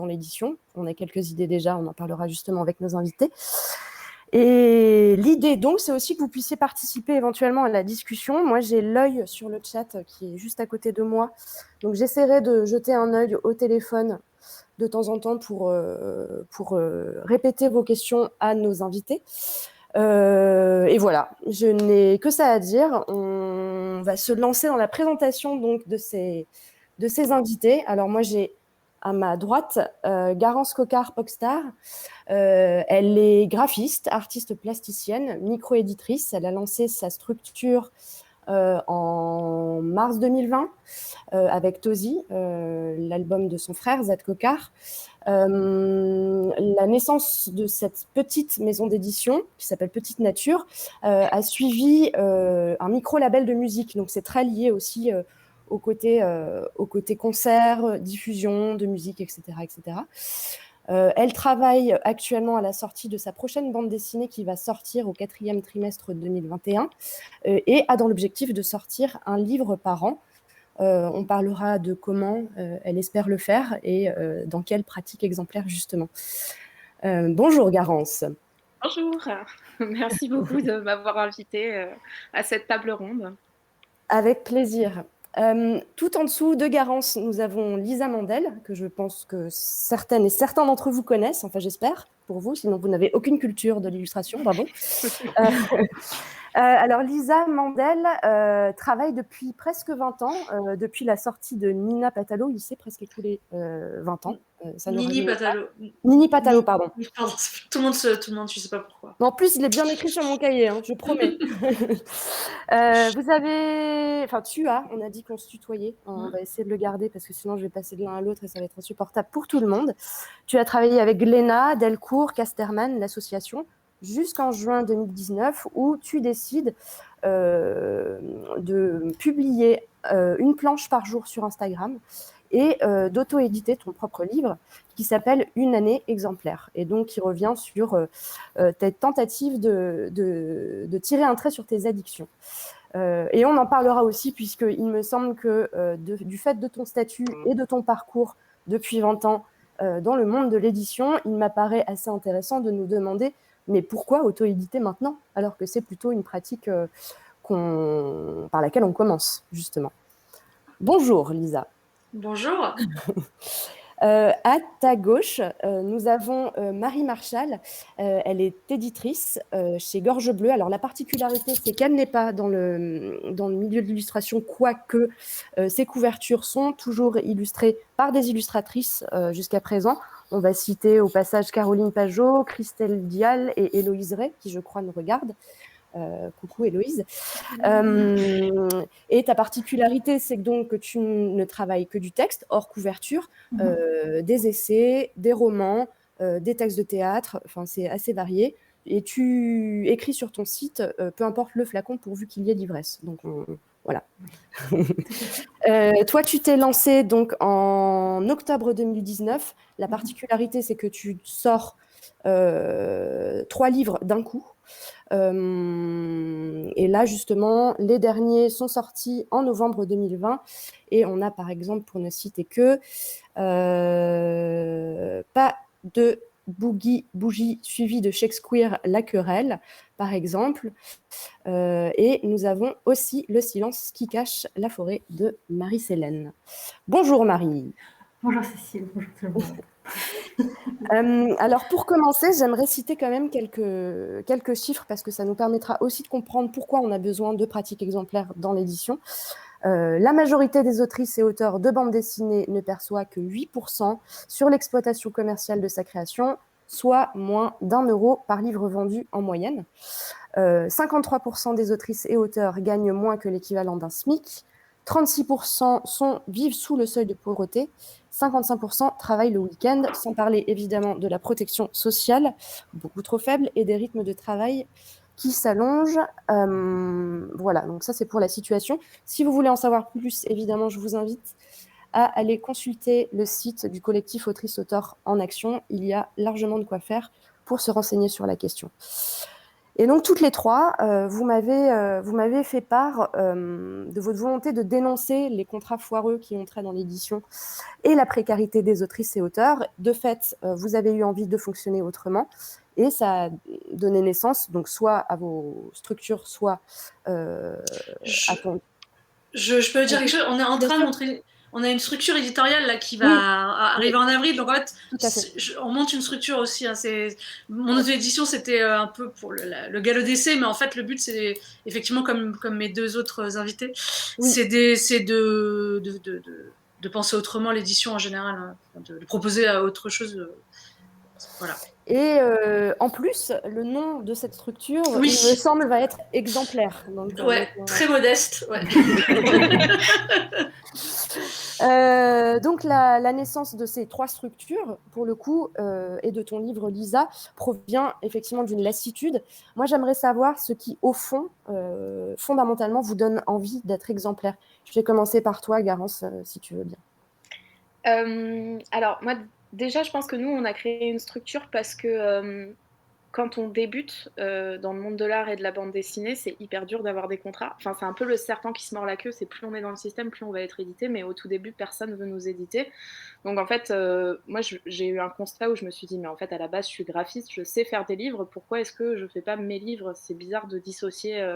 l'édition. On a quelques idées déjà, on en parlera justement avec nos invités. Et l'idée, donc, c'est aussi que vous puissiez participer éventuellement à la discussion. Moi, j'ai l'œil sur le chat qui est juste à côté de moi. Donc, j'essaierai de jeter un œil au téléphone de temps en temps pour répéter vos questions à nos invités. Et voilà, je n'ai que ça à dire. On va se lancer dans la présentation donc, de ces invités. Alors, moi, j'ai à ma droite Garance Coquart-Pocstar. Elle est graphiste, artiste plasticienne, micro-éditrice. Elle a lancé sa structure en mars 2020 avec Tozy, l'album de son frère, Zad Coquart. La naissance de cette petite maison d'édition qui s'appelle Petite Nature a suivi un micro-label de musique. Donc, c'est très lié aussi au côté concert, diffusion de musique, etc. etc. Elle travaille actuellement à la sortie de sa prochaine bande dessinée qui va sortir au 4e trimestre 2021 et a dans l'objectif de sortir un livre par an. On parlera de comment elle espère le faire et dans quelle pratique exemplaire justement. Bonjour Garance. Bonjour, merci beaucoup de m'avoir invitée à cette table ronde. Avec plaisir. Tout en dessous de Garance, nous avons Lisa Mandel, que je pense que certaines et certains d'entre vous connaissent, enfin j'espère, pour vous, sinon vous n'avez aucune culture de l'illustration, bravo. Alors Lisa Mandel travaille depuis presque 20 ans, depuis la sortie de Nina Patalo, il s'est presque écoulé 20 ans. Ça ne Nini rajeunit pas. Patalo. Nini Patalo, pardon. Pardon, tout le monde, je sais pas pourquoi. En plus, il est bien écrit sur mon cahier, hein, je promets. Vous avez... Enfin, tu as, on a dit qu'on se tutoyait. On va essayer de le garder parce que sinon, je vais passer de l'un à l'autre et ça va être insupportable pour tout le monde. Tu as travaillé avec Glénat, Delcourt, Casterman, l'association, jusqu'en juin 2019 où tu décides de publier une planche par jour sur Instagram et d'auto-éditer ton propre livre qui s'appelle Une année exemplaire et donc qui revient sur tes tentatives de tirer un trait sur tes addictions. Et on en parlera aussi puisqu'il me semble que du fait de ton statut et de ton parcours depuis 20 ans dans le monde de l'édition, il m'apparaît assez intéressant de nous demander mais pourquoi auto-éditer maintenant alors que c'est plutôt une pratique par laquelle on commence justement. Bonjour Lisa. Bonjour. À ta gauche, nous avons Marie Marchal. Elle est éditrice chez Gorge Bleue. Alors, la particularité, c'est qu'elle n'est pas dans le milieu de l'illustration, quoique ses couvertures sont toujours illustrées par des illustratrices jusqu'à présent. On va citer au passage Caroline Pajot, Christelle Dial et Héloïse Ray, qui, je crois, nous regardent. Coucou Héloïse. Et ta particularité, c'est donc que tu ne travailles que du texte, hors couverture, des essais, des romans, des textes de théâtre, enfin c'est assez varié. Et tu écris sur ton site, peu importe le flacon, pourvu qu'il y ait l'ivresse. Donc voilà. Toi, tu t'es lancé donc en octobre 2019. La particularité, c'est que tu sors 3 livres d'un coup. Et là, justement, les derniers sont sortis en novembre 2020. Et on a, par exemple, pour ne citer que, pas de bougie suivi de Shakespeare La Querelle, par exemple. Et nous avons aussi Le silence qui cache la forêt de Marie-Célène. Bonjour Marie. Bonjour Cécile, bonjour tout le monde. Alors pour commencer, j'aimerais citer quand même quelques chiffres parce que ça nous permettra aussi de comprendre pourquoi on a besoin de pratiques exemplaires dans l'édition. La majorité des autrices et auteurs de bande dessinée ne perçoit que 8% sur l'exploitation commerciale de sa création, soit moins d'1 € par livre vendu en moyenne. 53% des autrices et auteurs gagnent moins que l'équivalent d'un SMIC. 36% vivent sous le seuil de pauvreté, 55% travaillent le week-end, sans parler évidemment de la protection sociale, beaucoup trop faible, et des rythmes de travail qui s'allongent. Voilà, donc ça c'est pour la situation. Si vous voulez en savoir plus, évidemment, je vous invite à aller consulter le site du collectif Autrices-Auteurs en Action. Il y a largement de quoi faire pour se renseigner sur la question. Et donc, toutes les trois, vous m'avez fait part de votre volonté de dénoncer les contrats foireux qui ont trait dans l'édition et la précarité des autrices et auteurs. De fait, vous avez eu envie de fonctionner autrement. Et ça a donné naissance, donc soit à vos structures, soit à ton... Je peux dire quelque chose. On est en train de montrer. On a une structure éditoriale là qui va arriver en avril. Donc en fait, on monte une structure aussi. Hein, mon auto-édition, c'était un peu pour le galop d'essai, mais en fait, le but, c'est effectivement, comme mes deux autres invités, c'est de penser autrement l'édition en général, hein, de proposer à autre chose. Voilà. Et en plus, le nom de cette structure, il me semble, va être exemplaire. Donc, très modeste. Ouais. Donc la naissance de ces trois structures, pour le coup, et de ton livre, Lisa, provient effectivement d'une lassitude. Moi, j'aimerais savoir ce qui, au fond, fondamentalement, vous donne envie d'être exemplaire. Je vais commencer par toi, Garance, si tu veux bien. Alors, moi, déjà, je pense que nous, on a créé une structure parce que quand on débute dans le monde de l'art et de la bande dessinée, c'est hyper dur d'avoir des contrats. Enfin, c'est un peu le serpent qui se mord la queue. C'est plus on est dans le système, plus on va être édité. Mais au tout début, personne ne veut nous éditer. Donc, en fait, moi, j'ai eu un constat où je me suis dit, mais en fait, à la base, je suis graphiste, je sais faire des livres. Pourquoi est-ce que je ne fais pas mes livres? C'est bizarre de dissocier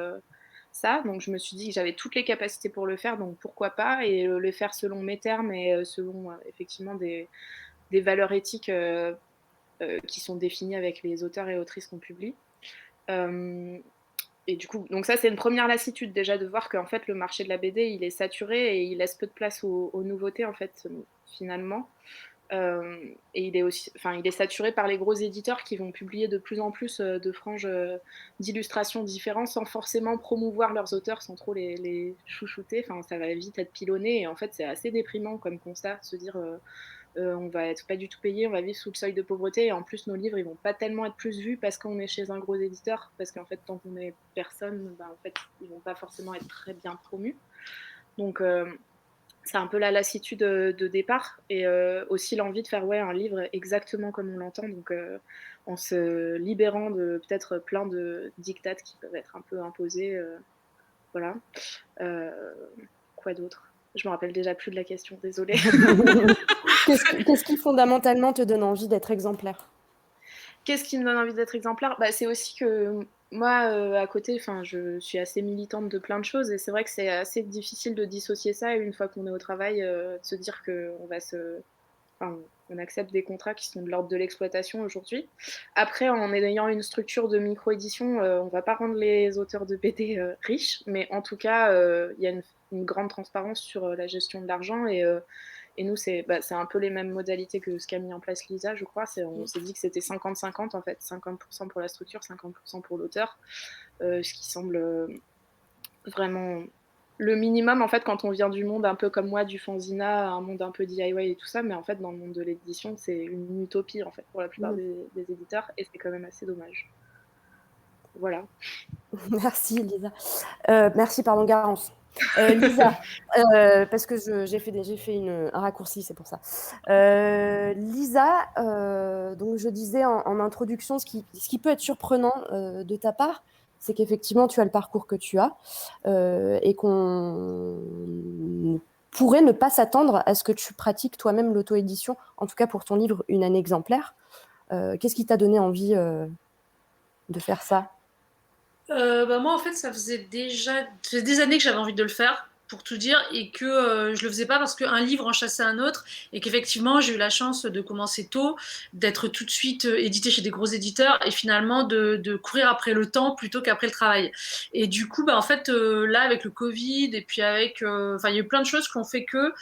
ça. Donc, je me suis dit que j'avais toutes les capacités pour le faire. Donc, pourquoi pas? Et le faire selon mes termes et selon, effectivement, des valeurs éthiques qui sont définies avec les auteurs et autrices qu'on publie. Et du coup, donc ça, c'est une première lassitude déjà de voir qu'en fait, le marché de la BD, il est saturé et il laisse peu de place aux nouveautés, en fait, finalement. Et il est saturé par les gros éditeurs qui vont publier de plus en plus de franges d'illustrations différentes sans forcément promouvoir leurs auteurs, sans trop les chouchouter. Enfin, ça va vite être pilonné et en fait, c'est assez déprimant comme constat, se dire... on va être pas du tout payé, on va vivre sous le seuil de pauvreté et en plus nos livres ils vont pas tellement être plus vus parce qu'on est chez un gros éditeur, parce qu'en fait tant qu'on est personne, en fait ils vont pas forcément être très bien promus. Donc c'est un peu la lassitude de départ et aussi l'envie de faire un livre exactement comme on l'entend, donc en se libérant de peut-être plein de dictates qui peuvent être un peu imposés. Voilà. Quoi d'autre ? Je me rappelle déjà plus de la question, désolée. Qu'est-ce qui fondamentalement te donne envie d'être exemplaire? Qu'est-ce qui me donne envie d'être exemplaire ? C'est aussi que moi, à côté, je suis assez militante de plein de choses et c'est vrai que c'est assez difficile de dissocier ça une fois qu'on est au travail, de se dire qu'on va on accepte des contrats qui sont de l'ordre de l'exploitation aujourd'hui. Après, en ayant une structure de micro-édition, on ne va pas rendre les auteurs de BD riches, mais en tout cas, il y a une grande transparence sur la gestion de l'argent et nous, c'est un peu les mêmes modalités que ce qu'a mis en place Lisa, je crois. On s'est dit que c'était 50-50 en fait, 50% pour la structure, 50% pour l'auteur, ce qui semble vraiment... le minimum, en fait, quand on vient du monde un peu comme moi, du fanzina, un monde un peu DIY et tout ça, mais en fait, dans le monde de l'édition, c'est une utopie, en fait, pour la plupart des éditeurs, et c'est quand même assez dommage. Voilà. Merci, Lisa. Merci, pardon, Garance. Lisa, parce que j'ai fait un raccourci, c'est pour ça. Lisa, donc je disais en introduction, ce qui peut être surprenant de ta part, c'est qu'effectivement, tu as le parcours que tu as et qu'on pourrait ne pas s'attendre à ce que tu pratiques toi-même l'auto-édition, en tout cas pour ton livre Une année exemplaire. Qu'est-ce qui t'a donné envie de faire ça ? Moi, en fait, ça faisait des années que j'avais envie de le faire, pour tout dire, et que je le faisais pas parce qu'un livre en chassait un autre, et qu'effectivement, j'ai eu la chance de commencer tôt, d'être tout de suite édité chez des gros éditeurs, et finalement de courir après le temps plutôt qu'après le travail. Et du coup, en fait, là, avec le Covid, et puis avec... il y a eu plein de choses qui ont fait que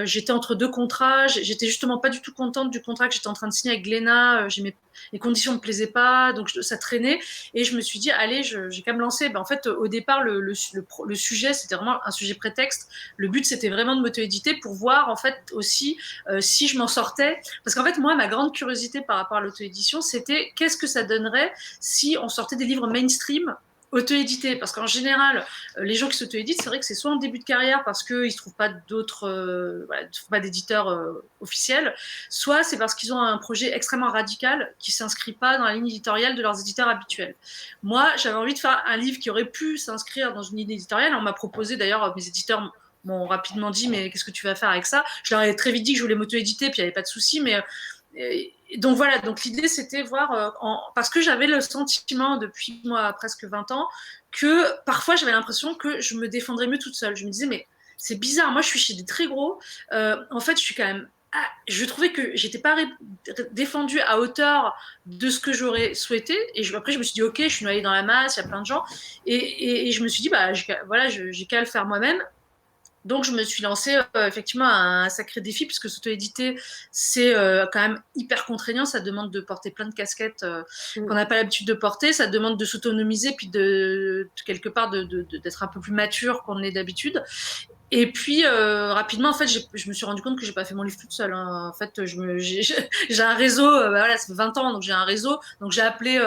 j'étais entre deux contrats, j'étais justement pas du tout contente du contrat que j'étais en train de signer avec Glénat, les conditions me plaisaient pas, donc ça traînait, et je me suis dit, allez, j'ai qu'à me lancer. En fait, au départ, le sujet, c'était vraiment un sujet prétexte. Le but, c'était vraiment de m'auto-éditer pour voir, en fait, aussi si je m'en sortais. Parce qu'en fait, moi, ma grande curiosité par rapport à l'auto-édition, c'était qu'est-ce que ça donnerait si on sortait des livres mainstream auto-éditer, parce qu'en général, les gens qui s'auto-éditent, c'est vrai que c'est soit en début de carrière parce qu'ils ne se trouvent pas d'autres, voilà, trouvent pas d'éditeurs officiels, soit c'est parce qu'ils ont un projet extrêmement radical qui ne s'inscrit pas dans la ligne éditoriale de leurs éditeurs habituels. Moi, j'avais envie de faire un livre qui aurait pu s'inscrire dans une ligne éditoriale. On m'a proposé, d'ailleurs, mes éditeurs m'ont rapidement dit, mais qu'est-ce que tu vas faire avec ça? Je leur ai très vite dit que je voulais m'auto-éditer, puis il n'y avait pas de souci, mais donc voilà, donc l'idée c'était voir, parce que j'avais le sentiment depuis moi presque 20 ans que parfois j'avais l'impression que je me défendrais mieux toute seule. Je me disais mais c'est bizarre, moi je suis chez des très gros, en fait je suis quand même, je trouvais que j'étais pas défendue à hauteur de ce que j'aurais souhaité et après je me suis dit ok je suis noyée dans la masse, il y a plein de gens et je me suis dit bah voilà j'ai qu'à le faire moi-même. Donc, je me suis lancée effectivement à un sacré défi, puisque s'auto-éditer, c'est quand même hyper contraignant. Ça demande de porter plein de casquettes qu'on n'a pas l'habitude de porter. Ça demande de s'autonomiser, puis quelque part d'être un peu plus mature qu'on l'est d'habitude. Et puis, rapidement, en fait, je me suis rendu compte que j'ai pas fait mon livre toute seule. Hein. En fait, j'ai un réseau, voilà, ça fait 20 ans, donc j'ai un réseau. Donc, j'ai appelé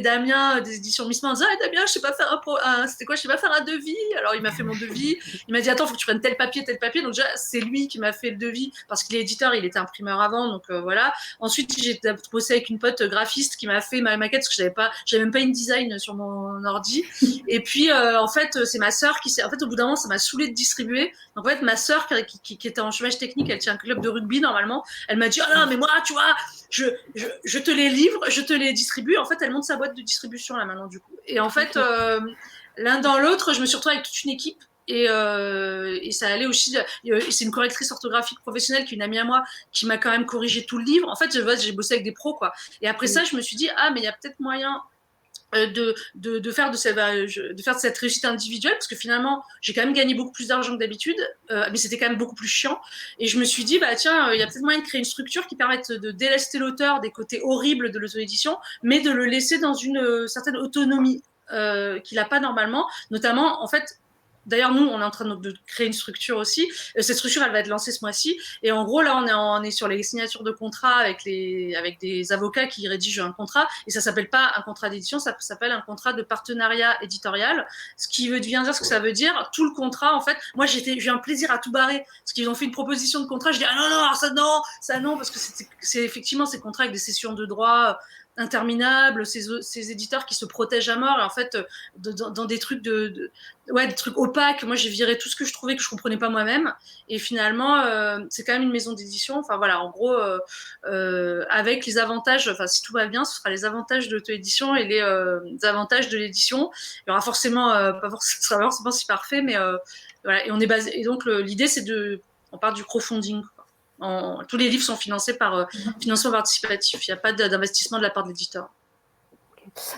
Damien des éditions Missement en disant hey, Damien, je sais pas faire je sais pas faire un devis. Alors, il m'a fait mon devis. Il m'a dit attends, faut que tu prennes tel papier, tel papier. Donc, déjà, c'est lui qui m'a fait le devis parce qu'il est éditeur, il était imprimeur avant. Donc, voilà. Ensuite, j'ai bossé avec une pote graphiste qui m'a fait ma maquette parce que j'avais même pas InDesign sur mon ordi. Et puis, en fait, c'est ma sœur en fait, au bout d'un moment, ça m'a saoulée de distribuer. Donc, en fait, ma sœur qui était en chômage technique, elle tient un club de rugby normalement. Elle m'a dit oh non, mais moi, tu vois, je te les livre, je te les distribue. En fait, elle monte sa boîte de distribution là maintenant du coup. Et en fait, l'un dans l'autre, je me suis retrouvée avec toute une équipe. Et ça allait aussi. C'est une correctrice orthographique professionnelle qui est une amie à moi qui m'a quand même corrigé tout le livre. En fait, j'ai bossé avec des pros quoi. Et après ça, je me suis dit mais il y a peut-être moyen de faire de cette réussite individuelle parce que finalement j'ai quand même gagné beaucoup plus d'argent que d'habitude mais c'était quand même beaucoup plus chiant et je me suis dit tiens il y a peut-être moyen de créer une structure qui permette de délester l'auteur des côtés horribles de l'auto-édition mais de le laisser dans une certaine autonomie qu'il n'a pas normalement, notamment en fait. D'ailleurs, nous, on est en train de créer une structure aussi. Cette structure, elle va être lancée ce mois-ci. Et en gros, là, on est sur les signatures de contrats avec des avocats qui rédigent un contrat. Et ça s'appelle pas un contrat d'édition, ça s'appelle un contrat de partenariat éditorial. Ce qui veut bien dire ce que ça veut dire. Tout le contrat, en fait, moi, j'ai eu un plaisir à tout barrer. Parce qu'ils ont fait une proposition de contrat. Je dis, ça non, parce que c'est effectivement ces contrats avec des cessions de droits interminables, ces éditeurs qui se protègent à mort, et en fait, dans des trucs des trucs opaques. Moi, j'ai viré tout ce que je trouvais que je comprenais pas moi-même, et finalement, c'est quand même une maison d'édition. Enfin voilà, en gros, avec les avantages. Enfin, si tout va bien, ce sera les avantages de l'auto-édition et les avantages de l'édition. Il y aura forcément, ce sera forcément si parfait, mais voilà. Et on est basé. Et donc l'idée, c'est on part du crowdfunding. Tous les livres sont financés par financement participatif. Il n'y a pas d'investissement de la part de l'éditeur.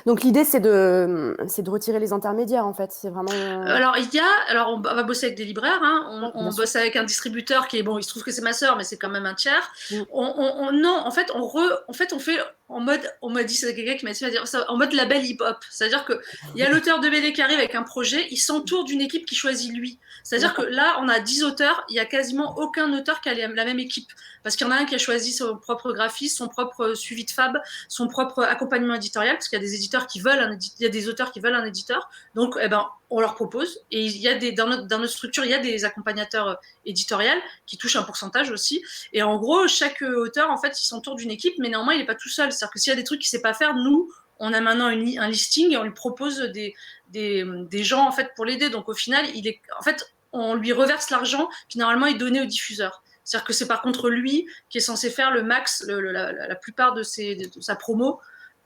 Donc l'idée c'est de retirer les intermédiaires en fait, c'est vraiment. Alors on va bosser avec des libraires, hein. On bosse avec un distributeur qui est bon, il se trouve que c'est ma sœur, mais c'est quand même un tiers. Non, en fait on fait en mode, on m'a dit, c'est quelqu'un qui m'a dit en mode label hip-hop, c'est-à-dire que il y a l'auteur de BD qui arrive avec un projet, il s'entoure d'une équipe qui choisit lui. C'est-à-dire que là, on a 10 auteurs, il y a quasiment aucun auteur qui a la même équipe, parce qu'il y en a un qui a choisi son propre graphiste, son propre suivi de fab, son propre accompagnement éditorial, parce qu'il y a des éditeurs qui veulent il y a des auteurs qui veulent un éditeur, donc on leur propose, et il y a dans notre structure, il y a des accompagnateurs éditoriaux qui touchent un pourcentage aussi, et en gros, chaque auteur, en fait, il s'entoure d'une équipe, mais néanmoins, il n'est pas tout seul. C'est-à-dire que s'il y a des trucs qu'il ne sait pas faire, nous, on a maintenant un listing et on lui propose des gens, en fait, pour l'aider. Donc, au final, en fait, on lui reverse l'argent qui, normalement, est donné au diffuseur. C'est-à-dire que c'est par contre lui qui est censé faire le max, la plupart de sa promo.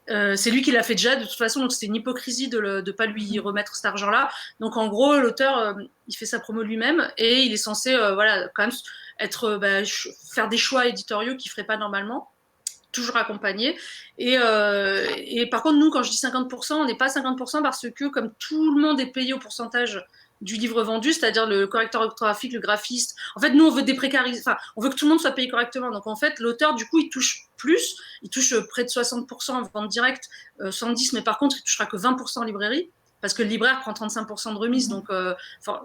C'est lui qui l'a fait déjà de toute façon, donc c'était une hypocrisie de ne pas lui remettre cet argent-là. Donc en gros, l'auteur, il fait sa promo lui-même et il est censé quand même faire des choix éditoriaux qu'il ne ferait pas normalement, toujours accompagné. Et par contre, nous, quand je dis 50%, on n'est pas 50% parce que comme tout le monde est payé au pourcentage du livre vendu, c'est-à-dire le correcteur orthographique, le graphiste. En fait, nous, on veut déprécariser, on veut que tout le monde soit payé correctement. Donc, en fait, l'auteur, du coup, il touche plus, il touche près de 60% en vente directe, 70%, mais par contre, il touchera que 20% en librairie, parce que le libraire prend 35% de remise, donc,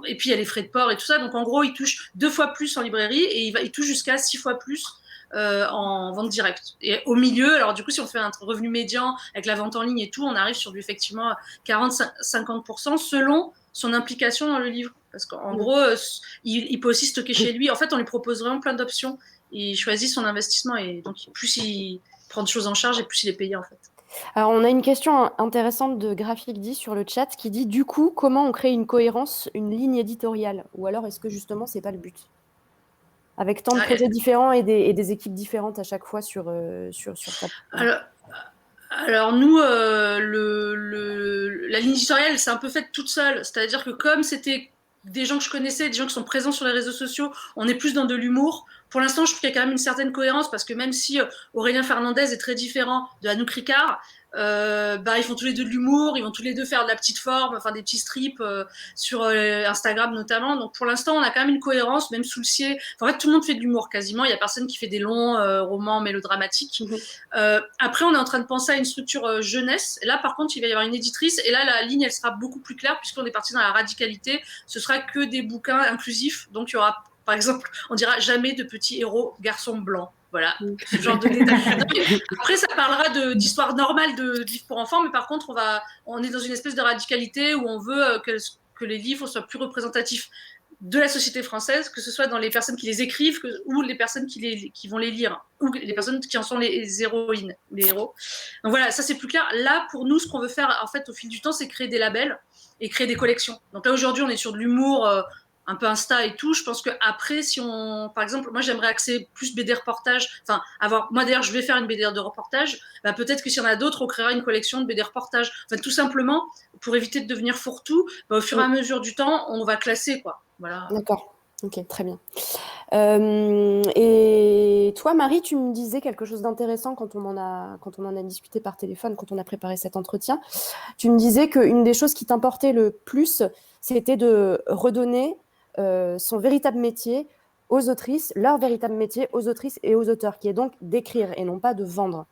et puis il y a les frais de port et tout ça. Donc, en gros, il touche 2 fois plus en librairie et il touche jusqu'à 6 fois plus en vente directe. Et au milieu, alors du coup, si on fait un revenu médian avec la vente en ligne et tout, on arrive sur du effectivement 40-50% selon son implication dans le livre. Parce qu'en gros, il peut aussi stocker chez lui. En fait, on lui propose vraiment plein d'options. Il choisit son investissement et donc plus il prend de choses en charge et plus il est payé en fait. Alors, on a une question intéressante de Graphic 10 sur le chat qui dit du coup, comment on crée une cohérence, une ligne éditoriale? Ou alors, est-ce que justement, c'est pas le but? Avec tant de projets différents et des équipes différentes à chaque fois sur ta... Alors nous, la ligne éditoriale, c'est un peu faite toute seule. C'est-à-dire que comme c'était des gens que je connaissais, des gens qui sont présents sur les réseaux sociaux, on est plus dans de l'humour. Pour l'instant, je trouve qu'il y a quand même une certaine cohérence parce que même si Aurélien Fernandez est très différent de Anouk Ricard, ils font tous les deux de l'humour, ils vont tous les deux faire de la petite forme, enfin des petits strips sur Instagram notamment. Donc pour l'instant, on a quand même une cohérence, même sous le ciel. En fait, tout le monde fait de l'humour quasiment. Il y a personne qui fait des longs romans mélodramatiques. Après, on est en train de penser à une structure jeunesse. Et là, par contre, il va y avoir une éditrice. Et là, la ligne, elle sera beaucoup plus claire puisqu'on est parti dans la radicalité. Ce sera que des bouquins inclusifs. Donc, il y aura, par exemple, on dira jamais de petits héros garçons blancs. Voilà, ce genre de détails. Après, ça parlera d'histoire normale de livres pour enfants, mais par contre, on est dans une espèce de radicalité où on veut que les livres soient plus représentatifs de la société française, que ce soit dans les personnes qui les écrivent ou les personnes qui vont les lire, ou les personnes qui en sont les héroïnes, les héros. Donc voilà, ça c'est plus clair. Là, pour nous, ce qu'on veut faire, en fait, au fil du temps, c'est créer des labels et créer des collections. Donc là, aujourd'hui, on est sur de l'humour, un peu Insta et tout. Je pense qu'après, si on, par exemple, moi j'aimerais axer plus BD reportage, enfin moi d'ailleurs je vais faire une BD de reportage, peut-être que s'il y en a d'autres, on créera une collection de BD reportage. Enfin tout simplement, pour éviter de devenir fourre-tout, au fur et à mesure du temps, on va classer quoi. Voilà. D'accord, ok, très bien. Et toi, Marie, tu me disais quelque chose d'intéressant quand on en a discuté par téléphone, quand on a préparé cet entretien. Tu me disais qu'une des choses qui t'importait le plus, c'était de redonner son véritable métier aux autrices, leur véritable métier aux autrices et aux auteurs, qui est donc d'écrire et non pas de vendre.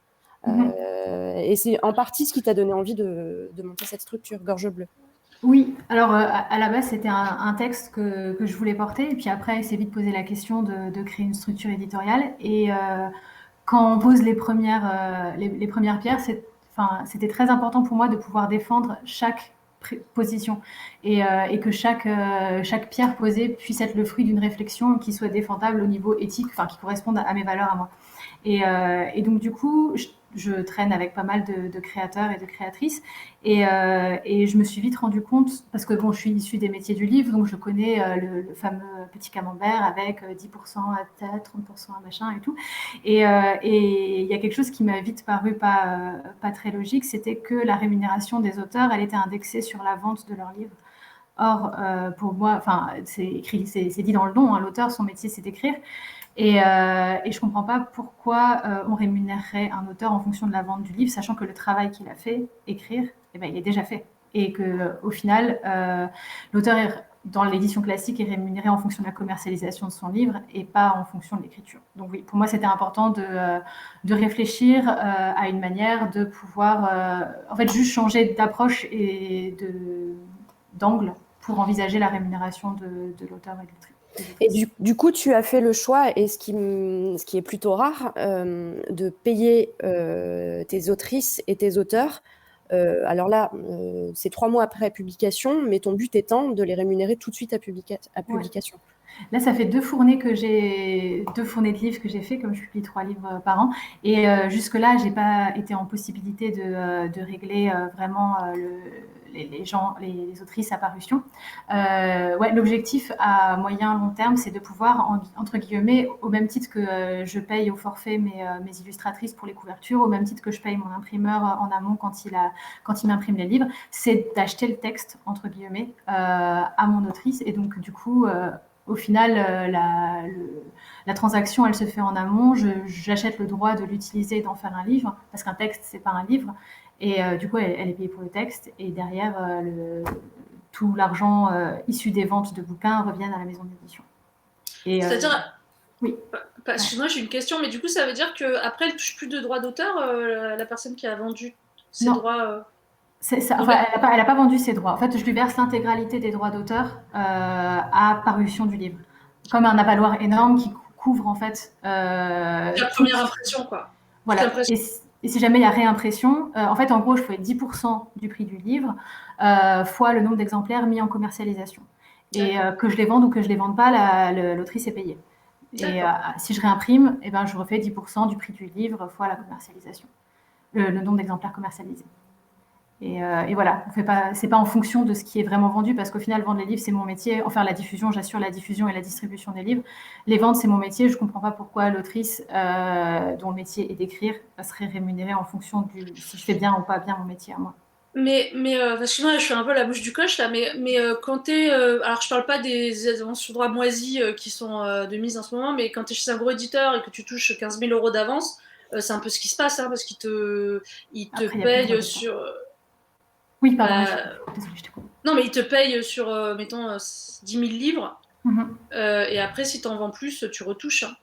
Et c'est en partie ce qui t'a donné envie de monter cette structure, Gorge Bleue. Oui, alors à la base, c'était un texte que je voulais porter, et puis après, il s'est vite posé la question de créer une structure éditoriale. Et quand on pose les premières pierres, c'était très important pour moi de pouvoir défendre chaque position et que chaque pierre posée puisse être le fruit d'une réflexion qui soit défendable au niveau éthique, enfin qui corresponde à mes valeurs à moi. Et donc du coup, je traîne avec pas mal de créateurs et de créatrices et je me suis vite rendu compte, parce que bon, je suis issue des métiers du livre, donc je connais le fameux petit camembert avec 10% à tête, 30% à machin et tout. Et il y a quelque chose qui m'a vite paru pas très logique, c'était que la rémunération des auteurs, elle était indexée sur la vente de leurs livres. Or, pour moi, enfin, c'est dit dans le nom, hein, l'auteur, son métier, c'est d'écrire. Et je comprends pas pourquoi on rémunérerait un auteur en fonction de la vente du livre, sachant que le travail qu'il a fait, écrire, il est déjà fait. Et qu'au final, l'auteur, dans l'édition classique, est rémunéré en fonction de la commercialisation de son livre et pas en fonction de l'écriture. Donc oui, pour moi, c'était important de réfléchir à une manière de pouvoir, en fait, juste changer d'approche et d'angle pour envisager la rémunération de l'auteur et de l'autrice. Et du coup, tu as fait le choix, et ce qui est plutôt rare, de payer tes autrices et tes auteurs. Alors là, c'est 3 mois après publication, mais ton but étant de les rémunérer tout de suite à publication. Ouais. Là, ça fait 2 fournées de livres que j'ai fait, comme je publie 3 livres par an. Et jusque-là, j'ai pas été en possibilité de régler vraiment les autrices à parution. L'objectif à moyen long terme, c'est de pouvoir, entre guillemets, au même titre que je paye au forfait mes illustratrices pour les couvertures, au même titre que je paye mon imprimeur en amont quand il m'imprime les livres, c'est d'acheter le texte, entre guillemets, à mon autrice. Et donc, du coup, au final, la transaction, elle se fait en amont. J'achète le droit de l'utiliser et d'en faire un livre, parce qu'un texte, c'est pas un livre. Et du coup, elle est payée pour le texte. Et derrière, tout l'argent issu des ventes de bouquins revient à la maison d'édition. C'est-à-dire, oui. Excuse-moi, j'ai une question, mais du coup, ça veut dire qu'après, elle ne touche plus de droits d'auteur, la personne qui a vendu ses droits elle n'a pas vendu ses droits. En fait, je lui verse l'intégralité des droits d'auteur à parution du livre. Comme un avaloir énorme qui couvre en fait La première impression, quoi. Voilà. Et si jamais il y a réimpression, en fait, en gros, je fais 10% du prix du livre fois le nombre d'exemplaires mis en commercialisation. Et que je les vende ou que je les vende pas, l'autrice est payée. Et si je réimprime, eh ben, je refais 10% du prix du livre fois la commercialisation, le nombre d'exemplaires commercialisés. Et voilà, c'est pas en fonction de ce qui est vraiment vendu, parce qu'au final, vendre les livres, c'est mon métier. Enfin, la diffusion, j'assure la diffusion et la distribution des livres. Les ventes, c'est mon métier. Je comprends pas pourquoi l'autrice, dont le métier est d'écrire, serait rémunérée en fonction si je fais bien ou pas bien mon métier à moi. Mais excuse-moi, je suis un peu la bouche du coche là, mais quand t'es, alors je parle pas des avances sur droit moisis qui sont de mise en ce moment, mais quand t'es chez un gros éditeur et que tu touches 15 000 euros d'avance, c'est un peu ce qui se passe, hein, parce qu'ils te payent sur. Oui, pardon. Désolée, je te coupe. Non, mais ils te payent sur, mettons, 10 000 livres, et après, si t'en vends plus, tu retouches. Hein.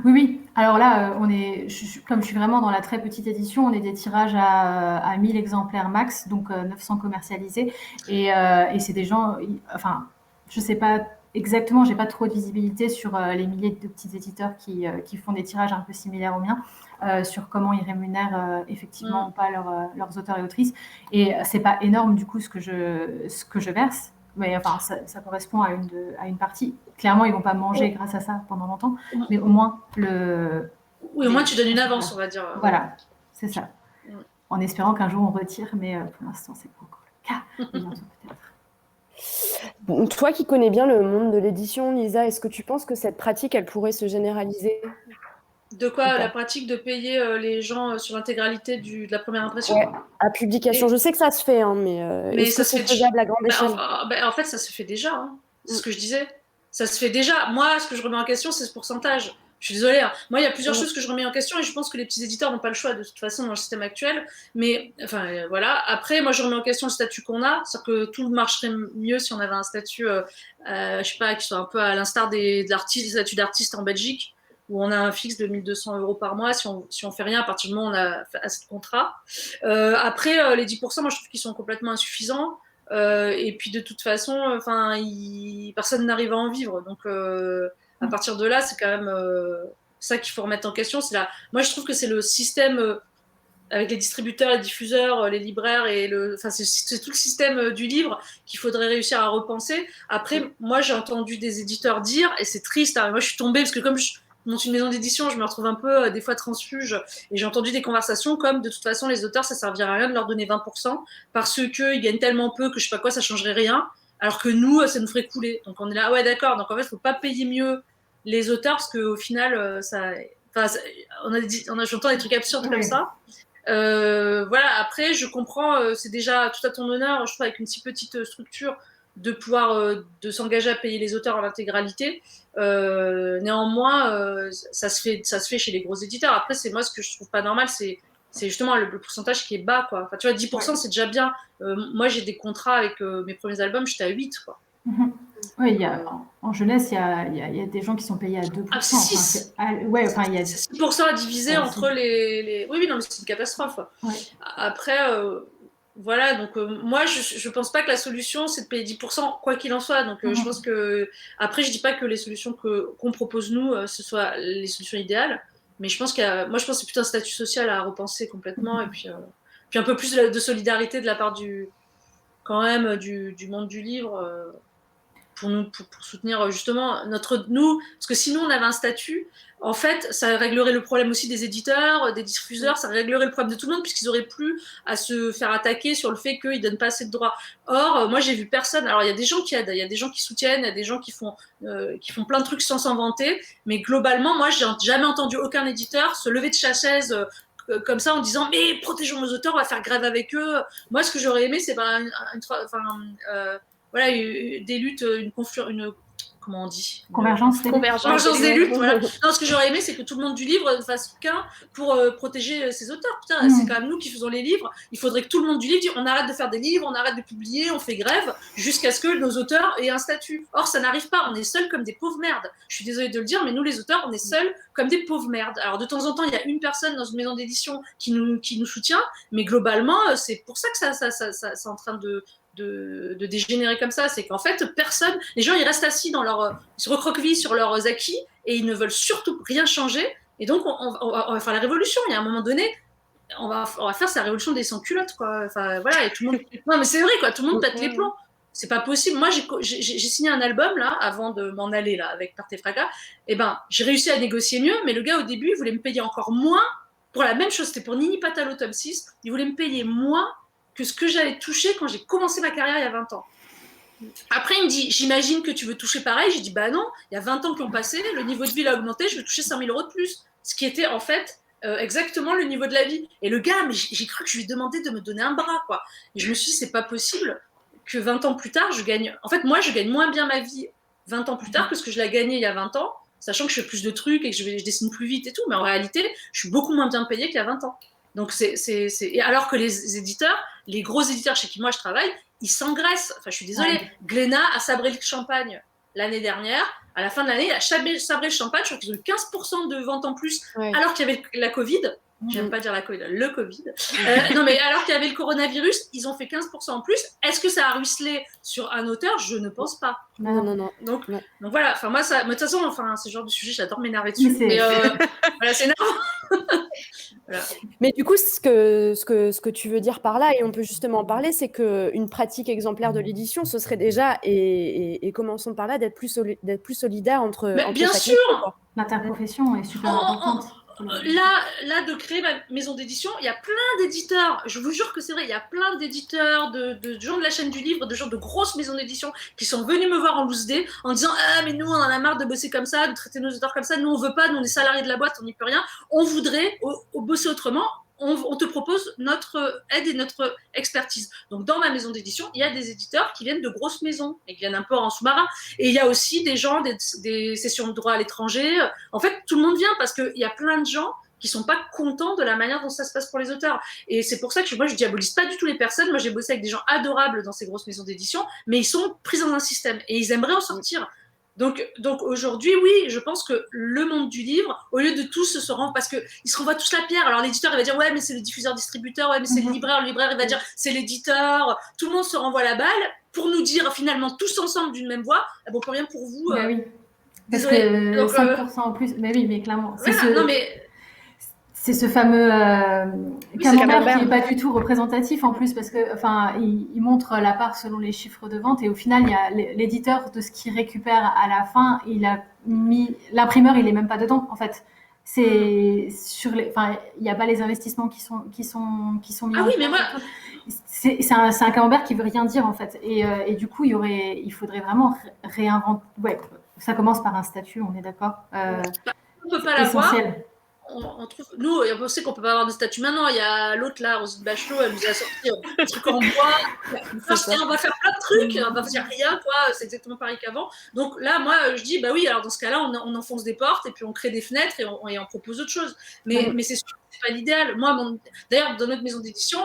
Oui. Alors là, comme je suis vraiment dans la très petite édition, on est des tirages à 1000 exemplaires max, donc 900 commercialisés. Et c'est des gens, enfin, je sais pas exactement, j'ai pas trop de visibilité sur les milliers de petits éditeurs qui font des tirages un peu similaires aux miens, sur comment ils rémunèrent effectivement ou pas leurs auteurs et autrices. Et c'est pas énorme du coup ce que je verse. Mais enfin, ça correspond à une partie. Clairement, ils vont pas manger grâce à ça pendant longtemps, mais au moins Oui, au moins tu donnes une avance, on va dire. Voilà, c'est ça. En espérant qu'un jour on retire, mais pour l'instant, c'est pas encore le cas. Bientôt peut-être. Bon, toi qui connais bien le monde de l'édition, Lisa, est-ce que tu penses que cette pratique, elle pourrait se généraliser ? De quoi? La pratique de payer les gens sur l'intégralité de la première impression? Ouais, à publication. Je sais que ça se fait, hein, mais est-ce que c'est faisable à grande échelle? En fait, ça se fait déjà. Hein. C'est ce que je disais. Ça se fait déjà. Moi, ce que je remets en question, c'est ce pourcentage. Je suis désolée. Hein. Moi, il y a plusieurs choses que je remets en question et je pense que les petits éditeurs n'ont pas le choix de toute façon dans le système actuel. Mais enfin, voilà. Après, moi, je remets en question le statut qu'on a. C'est-à-dire que tout marcherait mieux si on avait un statut, je sais pas, qui soit un peu à l'instar des statuts d'artistes en Belgique, où on a un fixe de 1 200 € par mois si on fait rien à partir du moment où on a assez de contrat. Après, les 10%, moi, je trouve qu'ils sont complètement insuffisants. Et puis, de toute façon, personne n'arrive à en vivre. Donc, à partir de là, c'est quand même ça qu'il faut remettre en question. Moi, je trouve que c'est le système avec les distributeurs, les diffuseurs, les libraires c'est tout le système du livre qu'il faudrait réussir à repenser. Après, moi, j'ai entendu des éditeurs dire, et c'est triste, hein, moi, je suis tombée parce que comme je monte une maison d'édition, je me retrouve un peu des fois transfuge, et j'ai entendu des conversations comme de toute façon les auteurs, ça servirait à rien de leur donner 20% parce qu'ils gagnent tellement peu que je sais pas quoi, ça changerait rien, alors que nous, ça nous ferait couler. Donc on est là, ouais d'accord, donc en fait, il faut pas payer mieux les auteurs parce qu'au final, j'entends des trucs absurdes comme ça. Voilà, après, je comprends, c'est déjà tout à ton honneur, je trouve, avec une si petite structure, de pouvoir de s'engager à payer les auteurs en intégralité. Néanmoins, ça se fait chez les gros éditeurs. Après, c'est moi ce que je trouve pas normal, c'est justement le pourcentage qui est bas, quoi. Enfin, tu vois, 10%, c'est déjà bien. Moi, j'ai des contrats avec mes premiers albums, j'étais à 8, quoi. Oui, en jeunesse, il y a des gens qui sont payés à 2%. Ah, 6. Ouais, enfin, il y a 6% à diviser entre les... Oui, non, mais c'est une catastrophe. Ouais. Après, voilà, donc moi, je pense pas que la solution, c'est de payer 10%, quoi qu'il en soit. Donc, je pense que... Après, je dis pas que les solutions qu'on propose, nous, ce soit les solutions idéales, mais je pense moi, je pense que c'est plutôt un statut social à repenser complètement, et puis un peu plus de solidarité de la part quand même, du monde du livre... pour soutenir justement nous, parce que sinon on avait un statut, en fait ça réglerait le problème aussi des éditeurs, des diffuseurs, ça réglerait le problème de tout le monde puisqu'ils auraient plus à se faire attaquer sur le fait qu'ils donnent pas assez de droits. Or moi j'ai vu personne, alors il y a des gens qui aident, il y a des gens qui soutiennent, il y a des gens qui font plein de trucs sans s'en vanter, mais globalement moi j'ai jamais entendu aucun éditeur se lever de sa chaise comme ça en disant mais protégeons nos auteurs, on va faire grève avec eux. Moi ce que j'aurais aimé c'est voilà, des luttes, comment on dit, convergence des luttes, voilà. Non, ce que j'aurais aimé, c'est que tout le monde du livre fasse qu'un pour protéger ses auteurs. Putain, c'est quand même nous qui faisons les livres. Il faudrait que tout le monde du livre dise on arrête de faire des livres, on arrête de publier, on fait grève, jusqu'à ce que nos auteurs aient un statut. Or, ça n'arrive pas. On est seuls comme des pauvres merdes. Je suis désolée de le dire, mais nous, les auteurs, on est seuls comme des pauvres merdes. Alors, de temps en temps, il y a une personne dans une maison d'édition qui nous soutient, mais globalement, c'est pour ça que ça c'est en train de de dégénérer comme ça. C'est qu'en fait, les gens, ils restent assis ils se recroquevillent sur leurs acquis et ils ne veulent surtout rien changer. Et donc, on va faire la révolution. Il y a un moment donné, on va faire sa révolution des sans-culottes, quoi. Enfin, voilà, et tout le monde... Non, mais c'est vrai, quoi, tout le monde pète les plombs. C'est pas possible. Moi, j'ai signé un album, là, avant de m'en aller, là, avec Partez Fracas. Et ben, j'ai réussi à négocier mieux, mais le gars, au début, il voulait me payer encore moins pour la même chose. C'était pour Nini Patalo, tome 6. Il voulait me payer moins que ce que j'avais touché quand j'ai commencé ma carrière il y a 20 ans. Après, il me dit, j'imagine que tu veux toucher pareil. J'ai dit, bah non, il y a 20 ans qui ont passé, le niveau de vie a augmenté, je veux toucher 5 000 € de plus. Ce qui était, en fait, exactement le niveau de la vie. Et le gars, mais j'ai cru que je lui ai demandé de me donner un bras, quoi. Et je me suis dit, c'est pas possible que 20 ans plus tard, je gagne... En fait, moi, je gagne moins bien ma vie 20 ans plus tard que ce que je l'ai gagné il y a 20 ans, sachant que je fais plus de trucs et que je dessine plus vite et tout. Mais en réalité, je suis beaucoup moins bien payée qu'il y a 20 ans. Donc, Et alors que les éditeurs, les gros éditeurs chez qui moi je travaille, ils s'engraissent. Enfin, je suis désolée. Ouais. Glénat a sabré le champagne l'année dernière. À la fin de l'année, il a sabré le champagne. Je crois qu'ils ont eu 15% de ventes en plus, alors qu'il y avait la Covid. Je n'aime pas dire la Covid, le Covid. Non, mais alors qu'il y avait le coronavirus, ils ont fait 15% en plus. Est-ce que ça a ruisselé sur un auteur? Je ne pense pas. Non. Donc voilà, enfin, moi, de toute façon, enfin, ce genre de sujet, j'adore m'énerver dessus. Mais voilà, c'est énervant. Voilà. Mais du coup, ce que tu veux dire par là, et on peut justement en parler, c'est qu'une pratique exemplaire de l'édition, ce serait déjà, et commençons par là, d'être plus solidaire entre bien sûr, l'interprofession est super importante. Là, de créer ma maison d'édition, il y a plein d'éditeurs, je vous jure que c'est vrai, il y a plein d'éditeurs, de gens de la chaîne du livre, de gens de grosses maisons d'édition qui sont venus me voir en loose day en disant « Ah, mais nous, on en a marre de bosser comme ça, de traiter nos auteurs comme ça, nous, on veut pas, nous, on est salariés de la boîte, on n'y peut rien, on voudrait bosser autrement, on te propose notre aide et notre expertise. » Donc, dans ma maison d'édition, il y a des éditeurs qui viennent de grosses maisons et qui viennent un peu en sous-marin. Et il y a aussi des gens, des sessions de droit à l'étranger. En fait, tout le monde vient parce qu'il y a plein de gens qui sont pas contents de la manière dont ça se passe pour les auteurs. Et c'est pour ça que moi, je diabolise pas du tout les personnes. Moi, j'ai bossé avec des gens adorables dans ces grosses maisons d'édition, mais ils sont pris dans un système et ils aimeraient en sortir. Donc aujourd'hui, oui, je pense que le monde du livre, au lieu de tous se rendre, parce qu'ils se renvoient tous la pierre. Alors l'éditeur, il va dire ouais, mais c'est le diffuseur-distributeur, ouais, mais c'est le libraire, il va dire c'est l'éditeur. Tout le monde se renvoie la balle pour nous dire finalement tous ensemble d'une même voix, bon, pour rien pour vous. Bah oui. Parce que donc, 5% en plus, mais oui, mais clairement. C'est ce fameux camembert qui n'est pas du tout représentatif en plus parce que, enfin, il montre la part selon les chiffres de vente et au final, il y a l'éditeur de ce qu'il récupère à la fin, il a mis l'imprimeur, il est même pas dedans en fait. C'est sur les, enfin, il n'y a pas les investissements qui sont mis. Ah oui, mais moi. C'est un camembert qui veut rien dire en fait et du coup, il faudrait vraiment réinventer. Ouais, ça commence par un statut, on est d'accord. On peut pas l'avoir. Nous, on sait qu'on peut pas avoir de statut maintenant. Il y a l'autre là, Roselyne Bachelot, elle nous a sorti un truc en bois. On va faire plein de trucs, on va faire rien, quoi. C'est exactement pareil qu'avant. Donc là, moi, je dis, bah oui, alors dans ce cas-là, on enfonce des portes et puis on crée des fenêtres et on propose autre chose. Mais c'est sûr que c'est pas l'idéal. Moi, d'ailleurs, dans notre maison d'édition,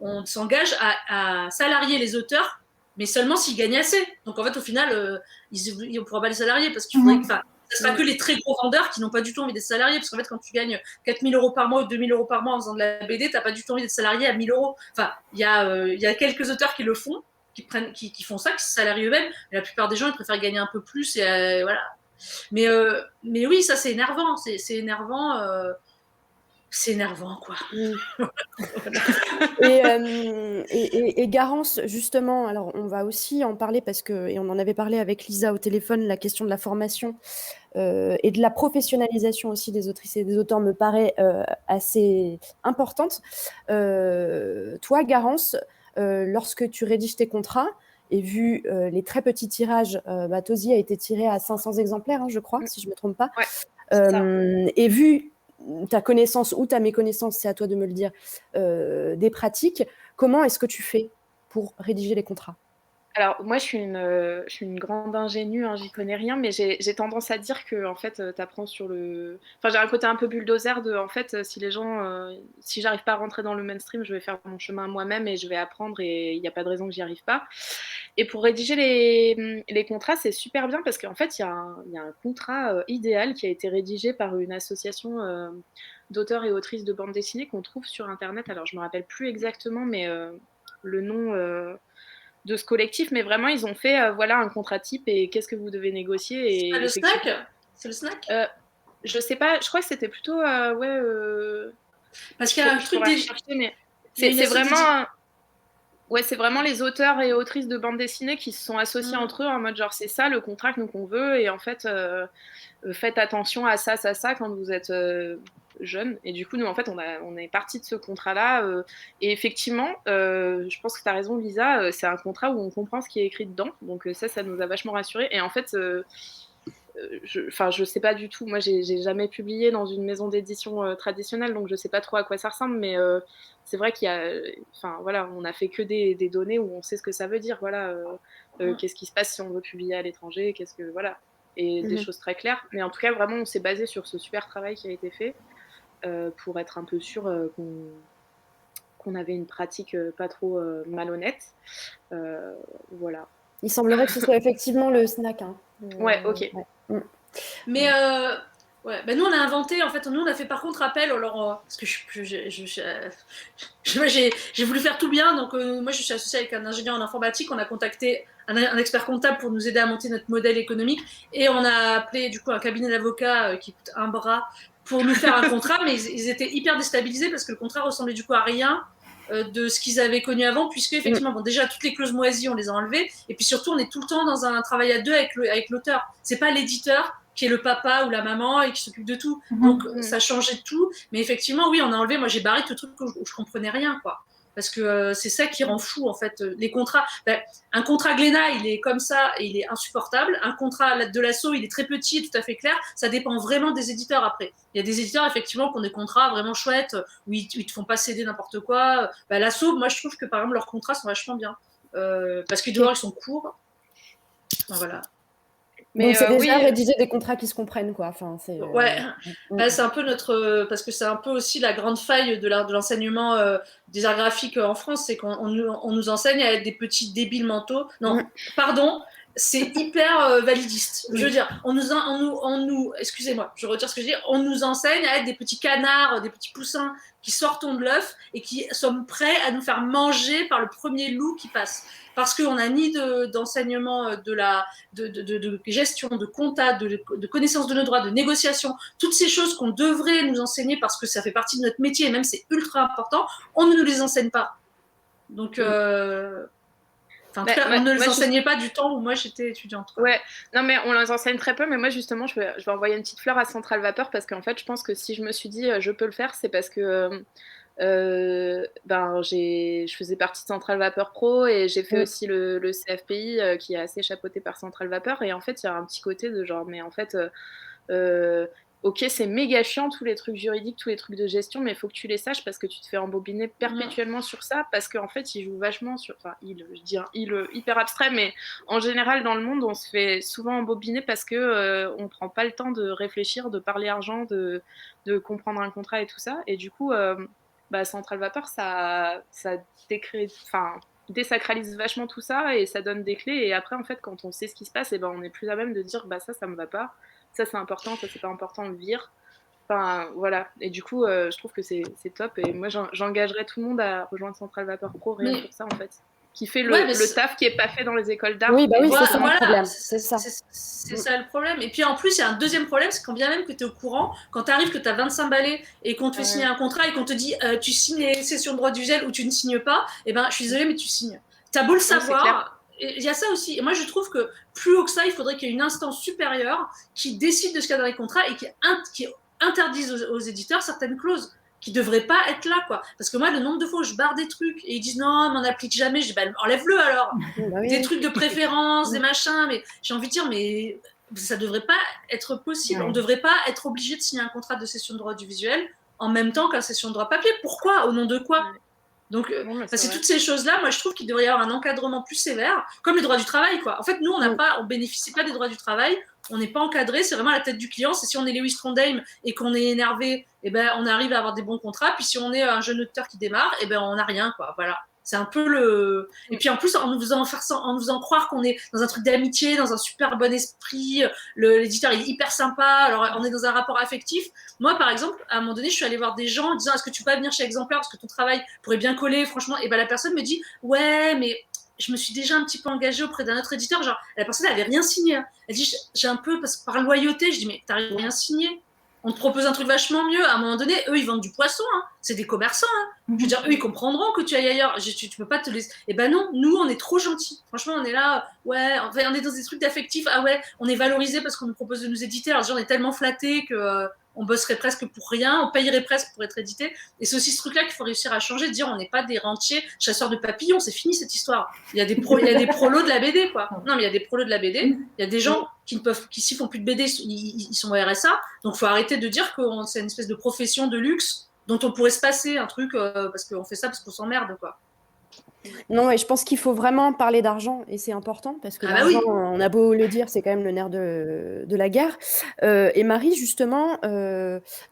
on s'engage à salarier les auteurs, mais seulement s'ils gagnent assez. Donc en fait, au final, on ne pourra pas les salarier parce qu'il faudrait que. Ce sera que les très gros vendeurs qui n'ont pas du tout envie d'être salariés, parce qu'en fait, quand tu gagnes 4 000 € par mois ou 2 000 € par mois en faisant de la BD, tu n'as pas du tout envie d'être salarié à 1 000 €. Enfin, il y a quelques auteurs qui le font, qui font ça, qui se salarient eux-mêmes, mais la plupart des gens, ils préfèrent gagner un peu plus, et voilà. Mais oui, ça, c'est énervant. C'est énervant. C'est énervant, quoi. Et Garance, justement, alors on va aussi en parler et on en avait parlé avec Lisa au téléphone, la question de la formation et de la professionnalisation aussi des autrices et des auteurs me paraît assez importante. Toi, Garance, lorsque tu rédiges tes contrats, et vu les très petits tirages, Tozi a été tiré à 500 exemplaires, hein, je crois, si je ne me trompe pas. Ouais, et vu ta connaissance ou ta méconnaissance, c'est à toi de me le dire, des pratiques, comment est-ce que tu fais pour rédiger les contrats ? Alors, moi, je suis une grande ingénue, hein, j'y connais rien, mais j'ai tendance à dire que, en fait, t'apprends sur le... Enfin, j'ai un côté un peu bulldozer de, en fait, si j'arrive pas à rentrer dans le mainstream, je vais faire mon chemin moi-même et je vais apprendre et il n'y a pas de raison que j'y arrive pas. Et pour rédiger les contrats, c'est super bien parce qu'en fait, il y a un contrat idéal qui a été rédigé par une association d'auteurs et autrices de bande dessinée qu'on trouve sur Internet. Alors, je me rappelle plus exactement, mais le nom... de ce collectif, mais vraiment, ils ont fait voilà, un contrat type et qu'est-ce que vous devez négocier. Et le snack. C'est le snack. Je sais pas, je crois que c'était plutôt ouais. Parce qu'il y a un truc mais c'est vraiment. Ouais, c'est vraiment les auteurs et autrices de bande dessinée qui se sont associés entre eux en mode genre c'est ça le contrat que nous qu'on veut et en fait faites attention à ça quand vous êtes jeune. Et du coup nous en fait on est parti de ce contrat là et effectivement je pense que tu as raison Lisa, c'est un contrat où on comprend ce qui est écrit dedans donc ça nous a vachement rassurés et en fait je sais pas du tout. Moi, j'ai jamais publié dans une maison d'édition traditionnelle, donc je sais pas trop à quoi ça ressemble. Mais c'est vrai qu'il y a, voilà, on a fait que des données où on sait ce que ça veut dire. Voilà, qu'est-ce qui se passe si on veut publier à l'étranger, voilà, et des choses très claires. Mais en tout cas, vraiment, on s'est basé sur ce super travail qui a été fait pour être un peu sûr qu'on avait une pratique pas trop malhonnête. Voilà. Il semblerait que ce soit effectivement le snack. Hein. Ouais, ok. Ouais. Mais ouais, ben nous on a inventé, en fait, nous on a fait par contre appel, alors, parce que j'ai voulu faire tout bien, donc moi je suis associée avec un ingénieur en informatique, on a contacté un expert comptable pour nous aider à monter notre modèle économique, et on a appelé du coup un cabinet d'avocats qui coûte un bras pour nous faire un contrat, mais ils étaient hyper déstabilisés parce que le contrat ressemblait du coup à rien de ce qu'ils avaient connu avant, puisque effectivement, bon, déjà toutes les clauses moisies on les a enlevées, et puis surtout on est tout le temps dans un travail à deux avec l'auteur. C'est pas l'éditeur qui est le papa ou la maman et qui s'occupe de tout. Donc ça changeait tout, mais effectivement oui, on a enlevé. Moi j'ai barré tout le truc où je comprenais rien, quoi. Parce que c'est ça qui rend fou en fait les contrats. Un contrat Glénat il est comme ça et il est insupportable. Un contrat de l'assaut il est très petit et tout à fait clair. Ça dépend vraiment des éditeurs après. Il y a des éditeurs effectivement qui ont des contrats vraiment chouettes où ils te font pas céder n'importe quoi. L'assaut, moi je trouve que par exemple leurs contrats sont vachement bien parce qu'ils ils sont courts. Enfin, voilà. Mais donc c'est déjà rédiger des contrats qui se comprennent, quoi. Enfin, c'est c'est un peu notre parce que c'est un peu aussi la grande faille de l'enseignement des arts graphiques en France, c'est qu'on nous enseigne à être des petits débiles mentaux. Non, pardon, c'est hyper validiste. Je veux dire, on nous, excusez-moi, je retire ce que je dis. On nous enseigne à être des petits canards, des petits poussins qui sortons de l'œuf et qui sommes prêts à nous faire manger par le premier loup qui passe. Parce qu'on n'a ni d'enseignement de gestion, de compta, de connaissance de nos droits, de négociation, toutes ces choses qu'on devrait nous enseigner parce que ça fait partie de notre métier et même c'est ultra important, on ne nous les enseigne pas. Donc, en tout cas, on ne les enseignait pas du temps où moi j'étais étudiante. Quoi. Ouais, non mais on les enseigne très peu, mais moi justement je vais envoyer une petite fleur à Centrale Vapeur parce qu'en fait je pense que si je me suis dit je peux le faire, c'est parce que je faisais partie de Centrale Vapeur Pro et j'ai fait aussi le CFPI qui est assez chapeauté par Centrale Vapeur et en fait il y a un petit côté de genre mais en fait ok, c'est méga chiant tous les trucs juridiques, tous les trucs de gestion, mais il faut que tu les saches parce que tu te fais embobiner perpétuellement sur ça, parce qu'en fait, ils jouent vachement sur... Enfin, je dis hyper abstrait, mais en général, dans le monde, on se fait souvent embobiner parce qu'on ne prend pas le temps de réfléchir, de parler argent, de comprendre un contrat et tout ça. Et du coup, Centrale Vapeur, ça désacralise vachement tout ça et ça donne des clés. Et après, en fait, quand on sait ce qui se passe, on est plus à même de dire ça me va pas. Ça c'est important, ça c'est pas important, on le vire. Enfin voilà. Et du coup, je trouve que c'est top. Et moi, j'engagerais tout le monde à rejoindre Centrale Vapeur Pro rien pour ça en fait. Qui fait le taf qui est pas fait dans les écoles d'art. Oui, oui, voilà, c'est ça le problème. C'est ça. C'est ça le problème. Et puis en plus, il y a un deuxième problème, c'est quand bien même que tu es au courant, quand tu arrives que tu as 25 balais et qu'on te fait signer un contrat et qu'on te dit tu signes les cessions de droit du gel ou tu ne signes pas, je suis désolée, mais tu signes. T'as beau le savoir. Il y a ça aussi. Et moi, je trouve que plus haut que ça, il faudrait qu'il y ait une instance supérieure qui décide de ce qu'il y a dans les contrats et qui interdise aux éditeurs certaines clauses qui ne devraient pas être là, quoi. Parce que moi, le nombre de fois où je barre des trucs et ils disent non, mais on n'applique jamais, je dis enlève-le alors. Des trucs de préférence, des machins, mais j'ai envie de dire, mais ça ne devrait pas être possible. On ne devrait pas être obligé de signer un contrat de cession de droit audiovisuel en même temps qu'un cession de droit papier. Pourquoi ? Au nom de quoi ? Donc, c'est toutes ces choses-là, moi je trouve qu'il devrait y avoir un encadrement plus sévère, comme les droits du travail, quoi. En fait, nous, on bénéficie pas des droits du travail, on n'est pas encadré, c'est vraiment à la tête du client. C'est si on est Lewis Trondheim et qu'on est énervé, on arrive à avoir des bons contrats. Puis si on est un jeune auteur qui démarre, on n'a rien, quoi. Voilà. C'est un peu le. Et puis en plus, en nous faisant croire qu'on est dans un truc d'amitié, dans un super bon esprit, l'éditeur est hyper sympa, alors on est dans un rapport affectif. Moi, par exemple, à un moment donné, je suis allée voir des gens en disant est-ce que tu peux venir chez Exemplaire parce que ton travail pourrait bien coller, franchement. Et la personne me dit ouais, mais je me suis déjà un petit peu engagée auprès d'un autre éditeur. Genre, la personne n'avait rien signé. Hein. Elle dit, j'ai un peu, parce que par loyauté, je dis, mais t'as rien signé. On te propose un truc vachement mieux. À un moment donné, eux, ils vendent du poisson. Hein. C'est des commerçants. Hein. Je veux dire, eux, ils comprendront que tu ailles ailleurs. Tu peux pas te laisser. Eh ben non, nous, on est trop gentils. Franchement, on est là, ouais, enfin, on est dans des trucs d'affectif. Ah ouais, on est valorisé parce qu'on nous propose de nous éditer. Alors, déjà, on est tellement flattés que on bosserait presque pour rien, on payerait presque pour être édité. Et c'est aussi ce truc-là qu'il faut réussir à changer, de dire on n'est pas des rentiers chasseurs de papillons, c'est fini cette histoire. Il y a des prolos de la BD, quoi. Non, mais il y a des prolos de la BD, il y a des gens qui s'y font plus de BD, ils sont au RSA, donc il faut arrêter de dire que c'est une espèce de profession de luxe dont on pourrait se passer un truc parce qu'on fait ça parce qu'on s'emmerde, quoi. Non, et je pense qu'il faut vraiment parler d'argent, et c'est important, parce que Ah bah l'argent, oui. on a beau le dire, c'est quand même le nerf de la guerre. Et Marie, justement,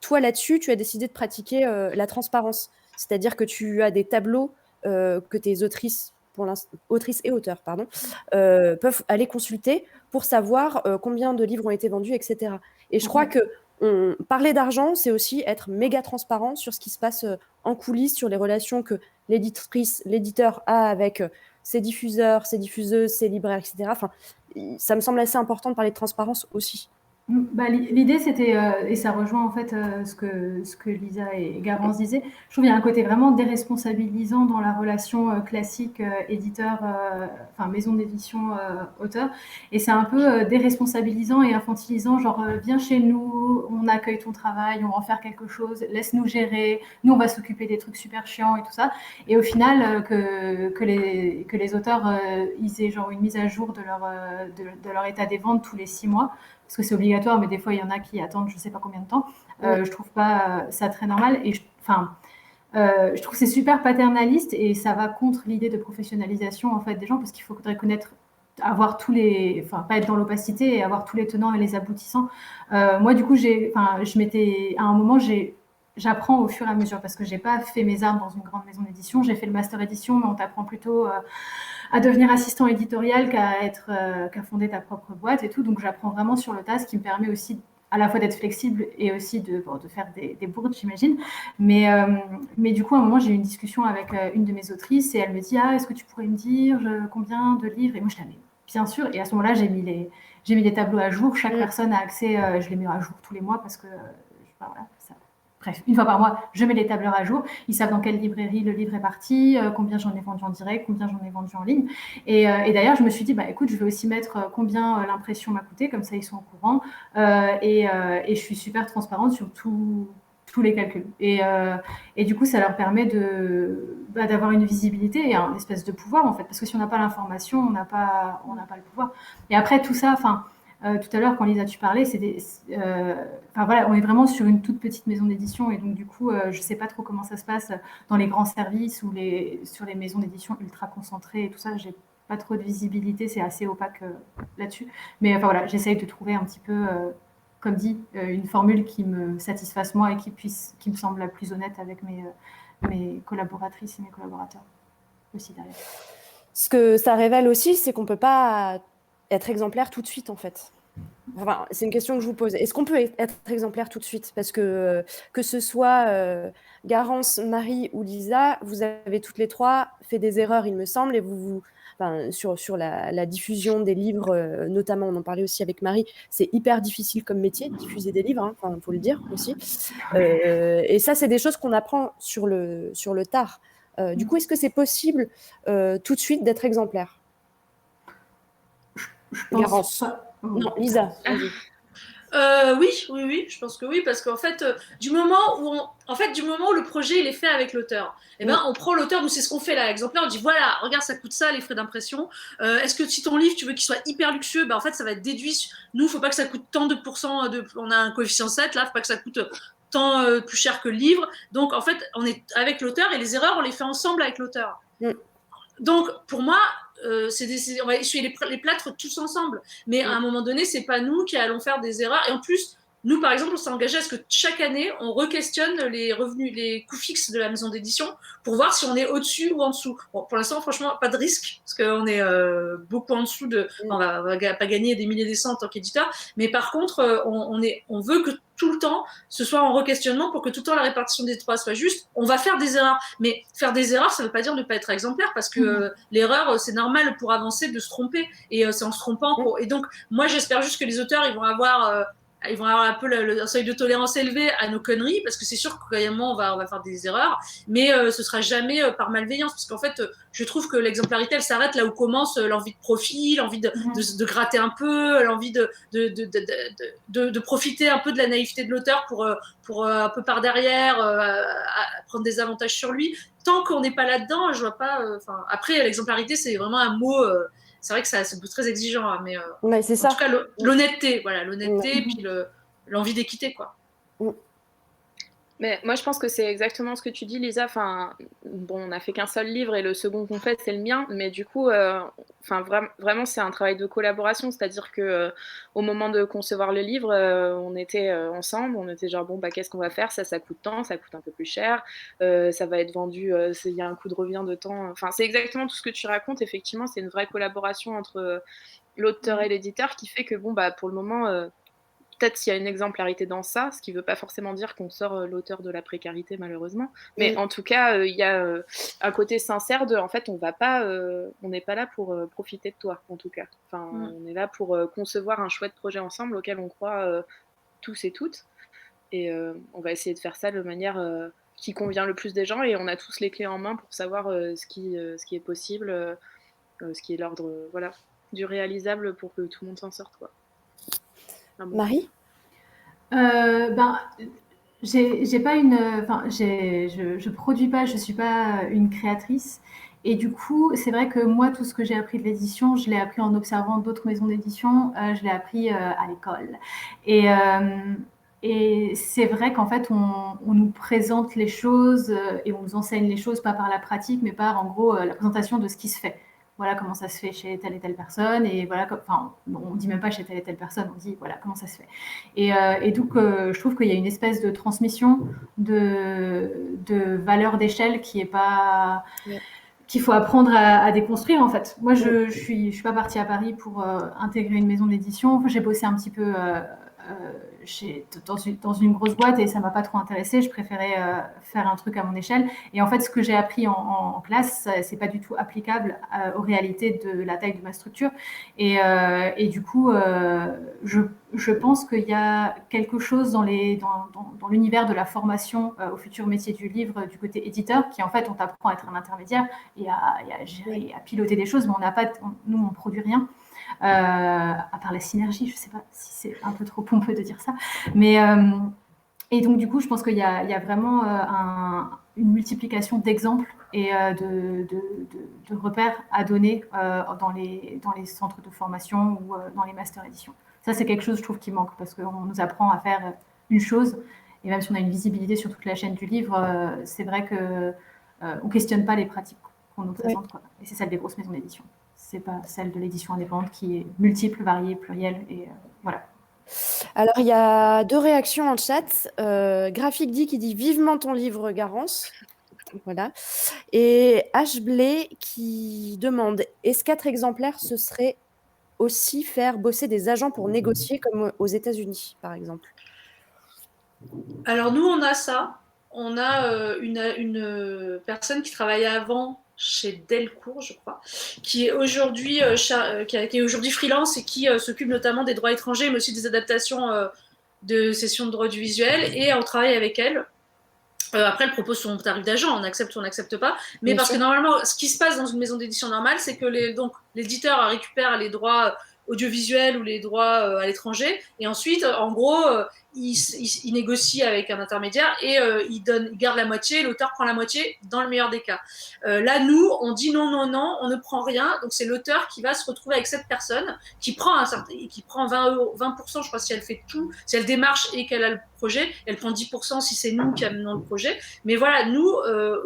toi là-dessus, tu as décidé de pratiquer la transparence, c'est-à-dire que tu as des tableaux que tes autrices, autrices et auteurs, pardon, peuvent aller consulter pour savoir combien de livres ont été vendus, etc. Et je crois que parler d'argent, c'est aussi être méga transparent sur ce qui se passe en coulisses, sur les relations que l'éditrice, l'éditeur a avec ses diffuseurs, ses diffuseuses, ses libraires, etc. Enfin, ça me semble assez important de parler de transparence aussi. Bah, l'idée, c'était, et ça rejoint en fait ce que Lisa et Garance disaient, je trouve qu'il y a un côté vraiment déresponsabilisant dans la relation classique éditeur, enfin maison d'édition auteur, et c'est un peu déresponsabilisant et infantilisant, genre viens chez nous, on accueille ton travail, on va en faire quelque chose, laisse-nous gérer, nous on va s'occuper des trucs super chiants et tout ça, et au final que les auteurs ils aient genre une mise à jour de leur état des ventes tous les 6 mois, parce que c'est obligatoire, mais des fois, il y en a qui attendent je ne sais pas combien de temps. Je trouve pas ça très normal. Et je trouve que c'est super paternaliste et ça va contre l'idée de professionnalisation en fait, des gens, parce qu'il faudrait connaître, avoir tous les, enfin, pas être dans l'opacité et avoir tous les tenants et les aboutissants. Moi, du coup, à un moment, j'apprends au fur et à mesure, parce que j'ai pas fait mes armes dans une grande maison d'édition. J'ai fait le master édition, mais on t'apprend plutôt à devenir assistant éditorial qu'à fonder ta propre boîte et tout. Donc j'apprends vraiment sur le tas, ce qui me permet aussi à la fois d'être flexible et aussi de faire des bourdes, j'imagine. Mais du coup, à un moment, j'ai eu une discussion avec une de mes autrices et elle me dit « Ah, est-ce que tu pourrais me dire combien de livres ?» Et moi, je l'avais bien sûr. Et à ce moment-là, j'ai mis des tableaux à jour. Chaque personne a accès, je les mets à jour tous les mois parce que, voilà, ça... Bref, une fois par mois, je mets les tableurs à jour. Ils savent dans quelle librairie le livre est parti, combien j'en ai vendu en direct, combien j'en ai vendu en ligne. Et d'ailleurs, je me suis dit, bah, écoute, je vais aussi mettre combien l'impression m'a coûté, comme ça ils sont au courant. Et je suis super transparente sur tous les calculs. Et du coup, ça leur permet d'avoir une visibilité et un espèce de pouvoir, en fait. Parce que si on n'a pas l'information, on n'a pas le pouvoir. Et après, tout ça, enfin... tout à l'heure, quand Lisa, tu parlais, voilà, on est vraiment sur une toute petite maison d'édition, et donc du coup, je ne sais pas trop comment ça se passe dans les grands services ou sur les maisons d'édition ultra concentrées et tout ça. J'ai pas trop de visibilité, c'est assez opaque là-dessus. Mais enfin voilà, j'essaye de trouver un petit peu, comme dit, une formule qui me satisfasse moi et qui me semble la plus honnête avec mes collaboratrices et mes collaborateurs aussi derrière. Ce que ça révèle aussi, c'est qu'on ne peut pas être exemplaire tout de suite, en fait. Enfin, c'est une question que je vous pose. Est-ce qu'on peut être exemplaire tout de suite? Parce que ce soit Garance, Marie ou Lisa, vous avez toutes les trois fait des erreurs, il me semble, et sur la diffusion des livres, notamment, on en parlait aussi avec Marie, c'est hyper difficile comme métier, diffuser des livres, il faut le dire aussi. Et ça, c'est des choses qu'on apprend sur le tard. Du coup, est-ce que c'est possible tout de suite d'être exemplaire? Je pense Garance. pas. Non, Lisa. Oui, je pense que oui, parce qu'en fait, du moment où le projet il est fait avec l'auteur, on prend l'auteur, nous c'est ce qu'on fait là, l'exemplaire, on dit voilà, regarde, ça coûte ça les frais d'impression. Est-ce que si ton livre tu veux qu'il soit hyper luxueux, en fait ça va être déduit. Nous, faut pas que ça coûte tant de pourcents, on a un coefficient 7 là, faut pas que ça coûte tant plus cher que le livre. Donc en fait, on est avec l'auteur et les erreurs on les fait ensemble avec l'auteur. Donc pour moi, on va essuyer les plâtres tous ensemble. Mais à un moment donné, c'est pas nous qui allons faire des erreurs. Et en plus, nous, par exemple, on s'est engagé à ce que chaque année, on re-questionne les revenus, les coûts fixes de la maison d'édition pour voir si on est au-dessus ou en dessous. Bon, pour l'instant, franchement, pas de risque, parce qu'on est beaucoup en dessous on va pas gagner des milliers des cents en tant qu'éditeur. Mais par contre, on veut que tout le temps ce soit en re-questionnement pour que tout le temps la répartition des droits soit juste. On va faire des erreurs, mais faire des erreurs, ça ne veut pas dire ne pas être exemplaire, parce que l'erreur, c'est normal pour avancer de se tromper, et c'est en se trompant. Et donc, moi, j'espère juste que les auteurs, ils vont avoir un peu un seuil de tolérance élevé à nos conneries, parce que c'est sûr qu'à un moment, on va faire des erreurs, mais ce sera jamais par malveillance, parce qu'en fait, je trouve que l'exemplarité, elle s'arrête là où commence l'envie de profit, l'envie de gratter un peu, l'envie de profiter un peu de la naïveté de l'auteur pour un peu par derrière prendre des avantages sur lui. Tant qu'on n'est pas là-dedans, je vois pas. Après, l'exemplarité, c'est vraiment un mot. C'est vrai que c'est très exigeant, hein, mais c'est en ça. tout cas, l'honnêteté, voilà, l'honnêteté, puis l'envie d'équité, quoi. Mais moi, je pense que c'est exactement ce que tu dis, Lisa. Enfin, bon, on n'a fait qu'un seul livre et le second qu'on fait, c'est le mien. Mais du coup, vraiment, c'est un travail de collaboration. C'est-à-dire que au moment de concevoir le livre, on était ensemble. On était genre, bon, bah, qu'est-ce qu'on va faire? Ça coûte tant, ça coûte un peu plus cher. Ça va être vendu, il y a un coût de revient de temps. Enfin, c'est exactement tout ce que tu racontes. Effectivement, c'est une vraie collaboration entre l'auteur et l'éditeur qui fait que, bon, bah, pour le moment... peut-être s'il y a une exemplarité dans ça, ce qui ne veut pas forcément dire qu'on sort l'auteur de la précarité, malheureusement. Mais en tout cas, il y a un côté sincère de, en fait, on n'est pas là pour profiter de toi, en tout cas. Enfin, on est là pour concevoir un chouette projet ensemble auquel on croit tous et toutes. Et on va essayer de faire ça de manière qui convient le plus des gens. Et on a tous les clés en main pour savoir ce qui est possible, ce qui est l'ordre du réalisable pour que tout le monde s'en sorte, quoi. Marie? J'ai pas une, je produis pas, je suis pas une créatrice, et du coup, c'est vrai que moi, tout ce que j'ai appris de l'édition, je l'ai appris en observant d'autres maisons d'édition, je l'ai appris à l'école, et c'est vrai qu'en fait, on nous présente les choses et on nous enseigne les choses pas par la pratique, mais par en gros la présentation de ce qui se fait. Voilà comment ça se fait chez telle et telle personne, et voilà, on dit même pas chez telle et telle personne, on dit voilà comment ça se fait. Et donc, je trouve qu'il y a une espèce de transmission de valeur d'échelle qui est pas, qu'il faut apprendre à déconstruire, en fait. Moi, je suis pas partie à Paris pour intégrer une maison d'édition. Enfin, j'ai bossé un petit peu dans une grosse boîte et ça m'a pas trop intéressée. Je préférais faire un truc à mon échelle. Et en fait, ce que j'ai appris en classe, c'est pas du tout applicable aux réalités de la taille de ma structure. Et du coup, je pense qu'il y a quelque chose dans l'univers de la formation au futur métier du livre du côté éditeur qui, en fait, on t'apprend à être un intermédiaire et à gérer, à piloter des choses, mais nous, on produit rien. À part la synergie, je ne sais pas si c'est un peu trop pompeux de dire ça, mais et donc du coup, je pense qu'il y a vraiment une multiplication d'exemples et de repères à donner dans les centres de formation ou dans les masters édition. Ça, c'est quelque chose, je trouve, qui manque parce qu'on nous apprend à faire une chose et même si on a une visibilité sur toute la chaîne du livre, c'est vrai que on questionne pas les pratiques qu'on nous présente, quoi. Et c'est celle des grosses maisons d'édition. C'est pas celle de l'édition indépendante qui est multiple, variée, plurielle, et voilà. Alors, il y a 2 réactions en chat. Graphic D qui dit « Vivement ton livre, Garance ». Voilà. Et H. Blé qui demande « Est-ce 4 exemplaires, ce serait aussi faire bosser des agents pour négocier comme aux États-Unis, par exemple ?» Alors, nous, on a ça. On a une personne qui travaillait avant chez Delcourt, je crois, qui est aujourd'hui freelance et qui s'occupe notamment des droits étrangers, mais aussi des adaptations de sessions de droits audiovisuels, et on travaille avec elle. Après, elle propose son tarif d'agent, on accepte ou on n'accepte pas, mais parce que normalement, ce qui se passe dans une maison d'édition normale, c'est que l'éditeur récupère les droits audiovisuels ou les droits à l'étranger, et ensuite, en gros, il négocie avec un intermédiaire et il garde la moitié, l'auteur prend la moitié dans le meilleur des cas. Là, nous, on dit non, on ne prend rien, donc c'est l'auteur qui va se retrouver avec cette personne qui prend 20%, je crois, si elle fait tout, si elle démarche et qu'elle a le projet, elle prend 10% si c'est nous qui amenons le projet. Mais voilà, nous,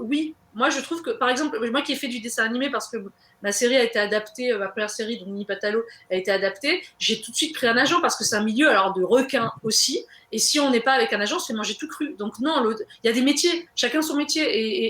oui. Moi, je trouve que, par exemple, moi qui ai fait du dessin animé parce que ma série a été adaptée, ma première série, donc Mini Patalo, a été adaptée, j'ai tout de suite pris un agent parce que c'est un milieu alors de requins aussi. Et si on n'est pas avec un agent, on se fait manger tout cru. Donc non, il y a des métiers, chacun son métier.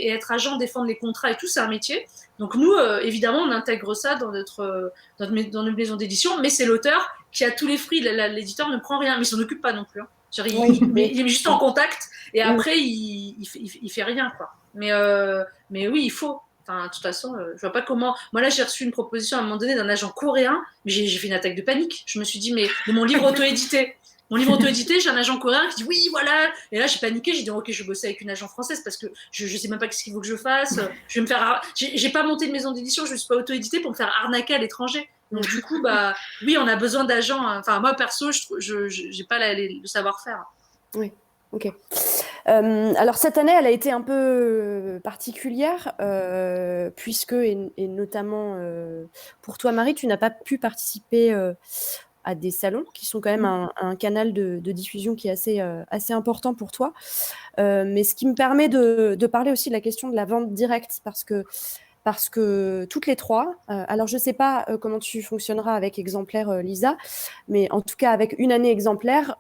Et être agent, défendre les contrats et tout, c'est un métier. Donc nous, évidemment, on intègre ça dans notre maison d'édition, mais c'est l'auteur qui a tous les fruits. L'éditeur ne prend rien, mais il ne s'en occupe pas non plus. Hein. Genre, Oui, il est juste en contact et Mm. après, il fait rien, quoi. Mais oui, il faut. Enfin, de toute façon, je vois pas comment. Moi, là, j'ai reçu une proposition à un moment donné d'un agent coréen, mais j'ai fait une attaque de panique. Je me suis dit, mais de mon livre auto-édité. Mon livre auto-édité, j'ai un agent coréen qui dit oui, voilà. Et là, j'ai paniqué. J'ai dit, ok, je vais bosser avec une agent française parce que je sais même pas ce qu'il faut que je fasse. Je vais me faire. J'ai pas monté de maison d'édition, je me suis pas auto-édité pour me faire arnaquer à l'étranger. Donc, du coup, bah, oui, on a besoin d'agents. Enfin, moi, perso, je j'ai pas le savoir-faire. Oui, ok. Alors cette année, elle a été un peu particulière, puisque, et notamment pour toi, Marie, tu n'as pas pu participer à des salons, qui sont quand même un canal de diffusion qui est assez important pour toi. Mais ce qui me permet de parler aussi de la question de la vente directe, parce que toutes les trois, alors je ne sais pas comment tu fonctionneras avec exemplaire, Lisa, mais en tout cas avec une année exemplaire,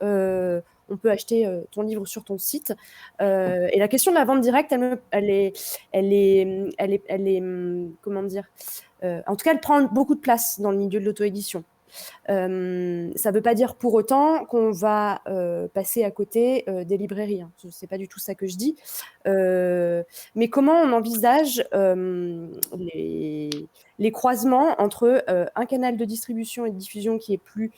on peut acheter ton livre sur ton site. Et la question de la vente directe, comment dire, en tout cas, elle prend beaucoup de place dans le milieu de l'auto-édition. Ça ne veut pas dire pour autant qu'on va passer à côté des librairies. Hein. Ce n'est pas du tout ça que je dis. Mais comment on envisage les croisements entre un canal de distribution et de diffusion qui est plus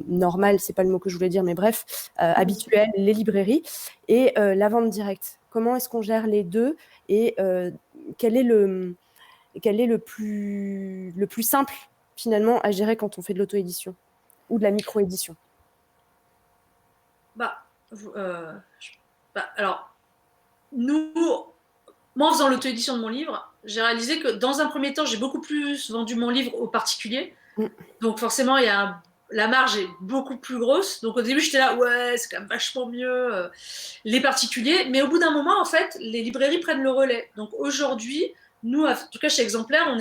normal, c'est pas le mot que je voulais dire, mais bref, habituel, les librairies, et la vente directe. Comment est-ce qu'on gère les deux et quel est le plus simple finalement à gérer quand on fait de l'auto-édition ou de la micro-édition? Alors, moi, en faisant l'auto-édition de mon livre, j'ai réalisé que dans un premier temps, j'ai beaucoup plus vendu mon livre aux particuliers. Donc forcément, la marge est beaucoup plus grosse. Donc au début, j'étais là, ouais, c'est quand même vachement mieux les particuliers. Mais au bout d'un moment, en fait, les librairies prennent le relais. Donc aujourd'hui, nous, en tout cas chez Exemplaire,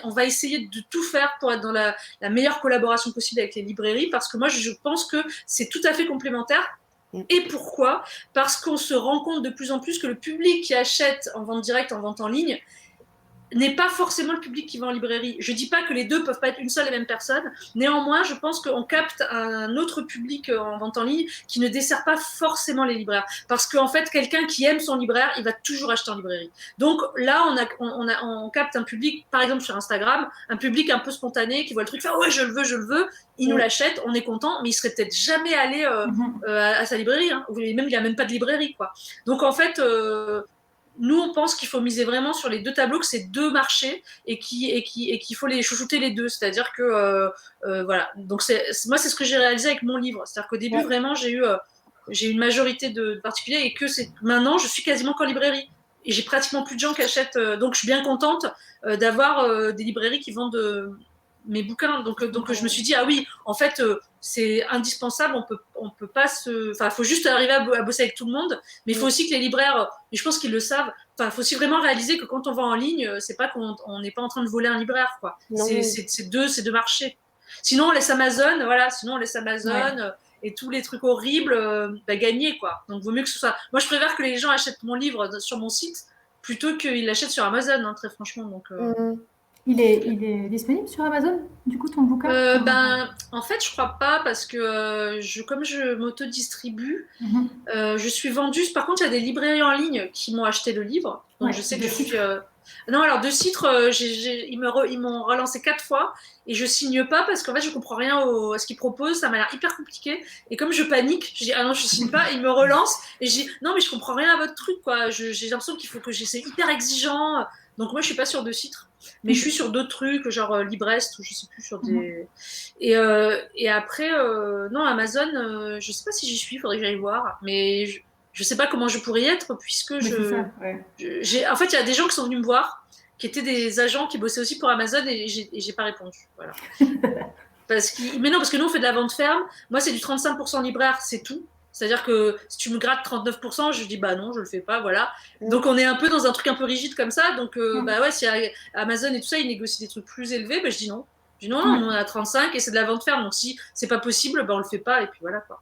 on va essayer de tout faire pour être dans la meilleure collaboration possible avec les librairies, parce que moi, je pense que c'est tout à fait complémentaire. Et pourquoi? Parce qu'on se rend compte de plus en plus que le public qui achète en vente directe, en vente en ligne, n'est pas forcément le public qui va en librairie. Je dis pas que les deux peuvent pas être une seule et même personne. Néanmoins, je pense qu'on capte un autre public en vente en ligne qui ne dessert pas forcément les libraires. Parce qu'en fait, quelqu'un qui aime son libraire, il va toujours acheter en librairie. Donc là, on capte un public, par exemple sur Instagram, un public un peu spontané qui voit le truc, fait ouais, je le veux, il nous l'achète, on est content, mais il serait peut-être jamais allé à sa librairie. Hein. Même, il n'y a même pas de librairie, quoi. Donc en fait, nous, on pense qu'il faut miser vraiment sur les deux tableaux, que c'est deux marchés et qu'il faut les chouchouter les deux. C'est-à-dire que, voilà. Donc, moi, c'est ce que j'ai réalisé avec mon livre. C'est-à-dire qu'au début, vraiment, j'ai eu une majorité de particuliers et que maintenant, je suis quasiment qu'en librairie. Et j'ai pratiquement plus de gens qui achètent. Donc, je suis bien contente d'avoir des librairies qui vendent mes bouquins. Donc, je me suis dit, ah oui, en fait, c'est indispensable. On peut pas Enfin, il faut juste arriver à bosser avec tout le monde. Mais il faut aussi que les libraires, et je pense qu'ils le savent, enfin, il faut aussi vraiment réaliser que quand on va en ligne, c'est pas qu'on n'est pas en train de voler un libraire, quoi. C'est deux marchés. Sinon, on laisse Amazon, voilà. Sinon, on laisse Amazon et tous les trucs horribles gagner, quoi. Donc, vaut mieux que ce soit. Moi, je préfère que les gens achètent mon livre sur mon site plutôt qu'ils l'achètent sur Amazon, hein, très franchement. Donc. Il est disponible sur Amazon, du coup, ton bouquin? En fait, je crois pas, parce que comme je m'auto-distribue, je suis vendue. Par contre, il y a des librairies en ligne qui m'ont acheté le livre. Donc, je sais que je suis. Non, alors de titres, ils m'ont relancé 4 fois et je signe pas parce qu'en fait, je comprends rien à ce qu'ils proposent. Ça m'a l'air hyper compliqué. Et comme je panique, je dis ah non, je signe pas. Ils me relancent et je dis non, mais je comprends rien à votre truc, quoi. J'ai l'impression qu'il faut que c'est hyper exigeant. Donc, moi, je suis pas sur 2 titres. Mais je suis sur d'autres trucs, genre Librest, ou je sais plus, sur des. Et après, non, Amazon, je sais pas si j'y suis, il faudrait que j'aille voir. Mais je sais pas comment je pourrais y être, puisque en fait, il y a des gens qui sont venus me voir, qui étaient des agents qui bossaient aussi pour Amazon, et j'ai pas répondu. Voilà. Mais non, parce que nous, on fait de la vente ferme. Moi, c'est du 35% libraire, c'est tout. C'est-à-dire que si tu me grattes 39%, je dis bah non, je le fais pas, voilà. Donc on est un peu dans un truc un peu rigide comme ça. Donc bah ouais, si Amazon et tout ça, ils négocient des trucs plus élevés, bah je dis non. Je dis non, on est à 35 et c'est de la vente ferme. Donc si c'est pas possible, bah on le fait pas et puis voilà quoi.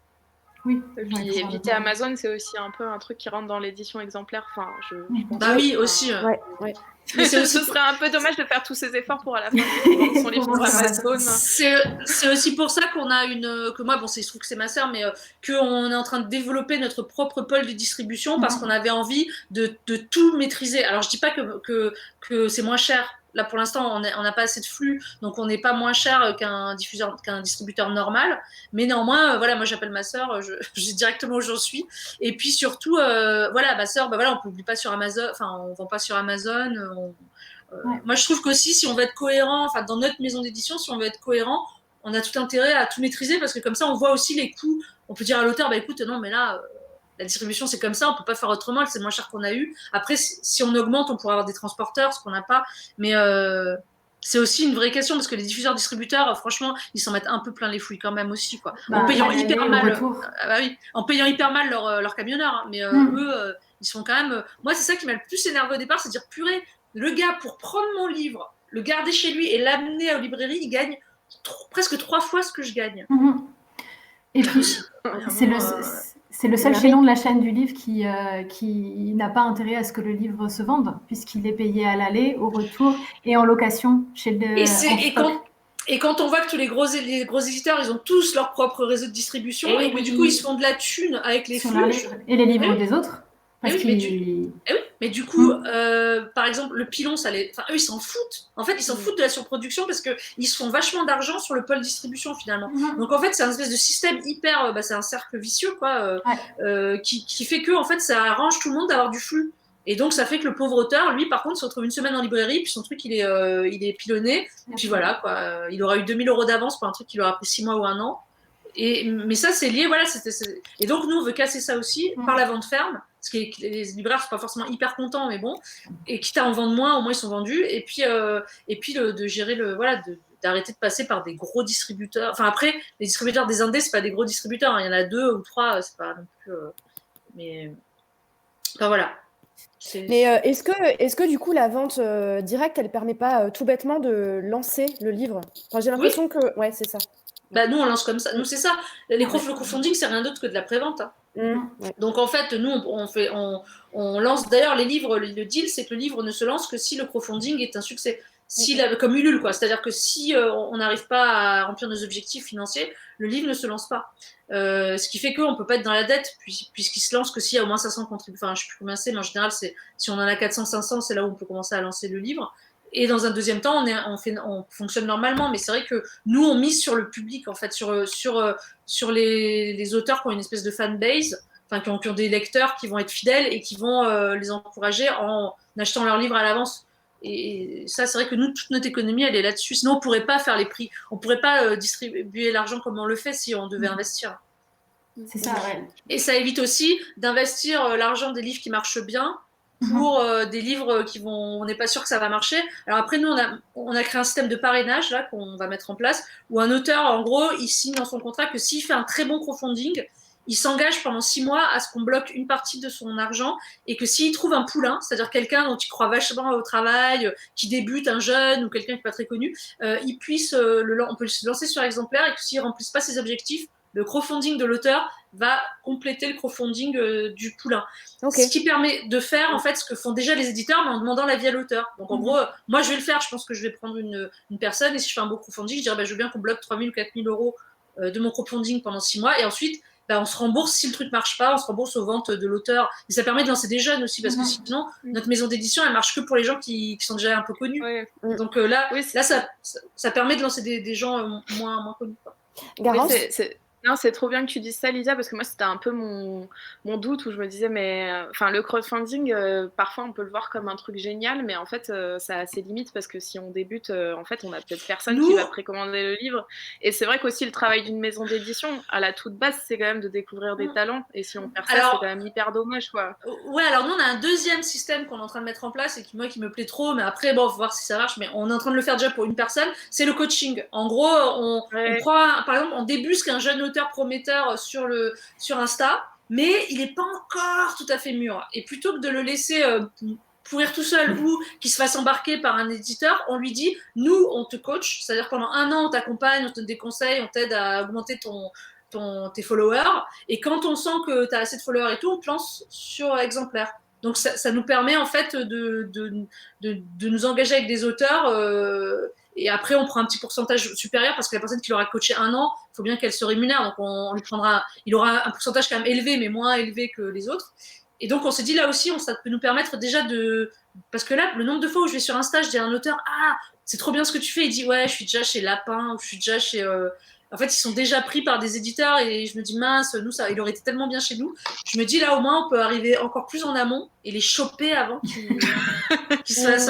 Oui. Et Ouais, puis il faut voir éviter le- Amazon, c'est aussi un peu un truc qui rentre dans l'édition exemplaire. Enfin, je pense Bah que oui, aussi. Ouais. Mais c'est ce aussi serait un peu dommage de faire tous ces efforts pour à la fin vendre son livre Pour sur vendre sur Amazon. c'est aussi pour ça qu'on a que moi, bon, il se trouve que c'est ma sœur, mais qu'on est en train de développer notre propre pôle de distribution parce qu'on avait envie de tout maîtriser. Alors, je dis pas que c'est moins cher. Là, pour l'instant, on n'a pas assez de flux, donc on n'est pas moins cher qu'un distributeur normal. Mais néanmoins, voilà, moi j'appelle ma sœur, je sais directement où j'en suis. Et puis surtout, voilà, ma sœur, bah voilà, on publie pas sur Amazon, enfin, on vend pas sur Amazon. Ouais. Moi, je trouve qu'aussi, si on veut être cohérent, enfin, dans notre maison d'édition, si on veut être cohérent, on a tout intérêt à tout maîtriser parce que comme ça, on voit aussi les coûts. On peut dire à l'auteur, bah écoute, non, mais là, la distribution, c'est comme ça, on peut pas faire autrement, c'est le moins cher qu'on a eu. Après, si on augmente, on pourra avoir des transporteurs, ce qu'on n'a pas. Mais c'est aussi une vraie question parce que les diffuseurs-distributeurs, franchement, ils s'en mettent un peu plein les fouilles quand même aussi, quoi. En payant hyper mal. Bah oui, en payant hyper mal leurs camionneurs. Hein. Mais eux, ils sont quand même. Moi, c'est ça qui m'a le plus énervé au départ, c'est de dire purée, le gars, pour prendre mon livre, le garder chez lui et l'amener à la librairie, il gagne presque 3 fois ce que je gagne. Et puis, c'est le seul chaînon de la chaîne du livre qui n'a pas intérêt à ce que le livre se vende, puisqu'il est payé à l'aller, au retour et en location chez le. Et quand on voit que tous les gros éditeurs, ils ont tous leur propre réseau de distribution, et oui, du coup, ils se font de la thune avec les flux. Et les livres des autres. Mais du coup, par exemple, le pilon, eux, ils s'en foutent. En fait, ils s'en foutent de la surproduction parce qu'ils se font vachement d'argent sur le pôle distribution, finalement. Donc, en fait, c'est un espèce de système hyper... c'est un cercle vicieux, quoi, qui fait que, en fait, ça arrange tout le monde d'avoir du flux. Et donc, ça fait que le pauvre auteur, lui, par contre, se retrouve une semaine en librairie, puis son truc, il est pilonné. Puis voilà, quoi. Il aura eu 2 000 € d'avance pour un truc qui lui aura pris 6 mois ou 1 an. Mais ça, c'est lié, voilà. Et donc, nous, on veut casser ça aussi par la vente ferme. Parce que les libraires ne sont pas forcément hyper contents, mais bon. Et quitte à en vendre moins, au moins, ils sont vendus. Et puis de gérer d'arrêter de passer par des gros distributeurs. Enfin, après, les distributeurs des indés, c'est pas des gros distributeurs. Hein. Il y en a 2 ou 3, c'est pas non plus... mais... Enfin, voilà. Mais est-ce que du coup la vente directe, elle permet pas tout bêtement de lancer le livre? Enfin, j'ai l'impression que ouais, c'est ça. Bah nous on lance comme ça. Nous c'est ça. Le crowdfunding c'est rien d'autre que de la prévente. Hein. Ouais. Donc en fait nous on lance d'ailleurs les livres. Le deal c'est que le livre ne se lance que si le crowdfunding est un succès. Comme Ulule quoi. C'est-à-dire que si on n'arrive pas à remplir nos objectifs financiers, le livre ne se lance pas. Ce qui fait qu'on peut pas être dans la dette puisqu'il se lance que s'il y a au moins 500 contributions. Enfin je sais plus combien c'est, mais en général c'est si on en a 400-500 c'est là où on peut commencer à lancer le livre. Et dans un deuxième temps, on fonctionne normalement, mais c'est vrai que nous, on mise sur le public, en fait, sur les auteurs qui ont une espèce de fanbase, enfin, qui ont des lecteurs qui vont être fidèles et qui vont les encourager en achetant leurs livres à l'avance. Et ça, c'est vrai que nous, toute notre économie, elle est là-dessus. Sinon, on ne pourrait pas faire les prix. On ne pourrait pas distribuer l'argent comme on le fait si on devait investir. C'est ça, ouais. Et ça évite aussi d'investir l'argent des livres qui marchent bien pour des livres on n'est pas sûr que ça va marcher. Alors après, nous, on a créé un système de parrainage là qu'on va mettre en place où un auteur, en gros, il signe dans son contrat que s'il fait un très bon crowdfunding, il s'engage pendant 6 mois à ce qu'on bloque une partie de son argent et que s'il trouve un poulain, c'est-à-dire quelqu'un dont il croit vachement au travail, qui débute, un jeune ou quelqu'un qui n'est pas très connu, on peut se lancer sur exemplaire et que s'il ne remplisse pas ses objectifs, le crowdfunding de l'auteur va compléter le crowdfunding du poulain. Okay. Ce qui permet de faire en fait ce que font déjà les éditeurs mais en demandant l'avis à l'auteur. Donc en gros, moi je vais le faire, je pense que je vais prendre une personne et si je fais un beau crowdfunding, je dirais je veux bien qu'on bloque 3 000 ou 4 000 euros de mon crowdfunding pendant 6 mois et ensuite on se rembourse si le truc marche pas, on se rembourse aux ventes de l'auteur. Et ça permet de lancer des jeunes aussi parce que sinon notre maison d'édition elle marche que pour les gens qui sont déjà un peu connus. Donc là ça permet de lancer des gens moins connus. Garance. Non, c'est trop bien que tu dises ça, Lisa, parce que moi, c'était un peu mon doute où je me disais, mais le crowdfunding, parfois, on peut le voir comme un truc génial, mais en fait, ça a ses limites parce que si on débute, en fait, on a peut-être personne qui va précommander le livre. Et c'est vrai qu'aussi, le travail d'une maison d'édition, à la toute base, c'est quand même de découvrir des talents. Et si on perd ça, c'est quand même hyper dommage, quoi. Ouais, alors nous, on a un deuxième système qu'on est en train de mettre en place et qui me plaît trop, mais après, bon, faut voir si ça marche, mais on est en train de le faire déjà pour une personne, c'est le coaching. En gros, on prend, par exemple, on débusque un jeune auteur prometteur sur Insta, mais il n'est pas encore tout à fait mûr. Et plutôt que de le laisser pourrir tout seul ou qu'il se fasse embarquer par un éditeur, on lui dit, nous, on te coach, c'est-à-dire pendant 1 an, on t'accompagne, on te donne des conseils, on t'aide à augmenter ton tes followers, et quand on sent que tu as assez de followers et tout, on te lance sur exemplaire. Donc ça nous permet en fait de nous engager avec des auteurs, et après on prend un petit pourcentage supérieur parce que la personne qui l'aura coaché 1 an, il faut bien qu'elle se rémunère, donc il aura un pourcentage quand même élevé, mais moins élevé que les autres. Et donc on s'est dit là aussi, ça peut nous permettre déjà parce que là, le nombre de fois où je vais sur Insta, je dis à un auteur, ah, c'est trop bien ce que tu fais, il dit, ouais, je suis déjà chez Lapin, ou je suis déjà chez... En fait, ils sont déjà pris par des éditeurs, et je me dis, mince, nous, il aurait été tellement bien chez nous. Je me dis, là, au moins, on peut arriver encore plus en amont et les choper avant qu'ils se fassent...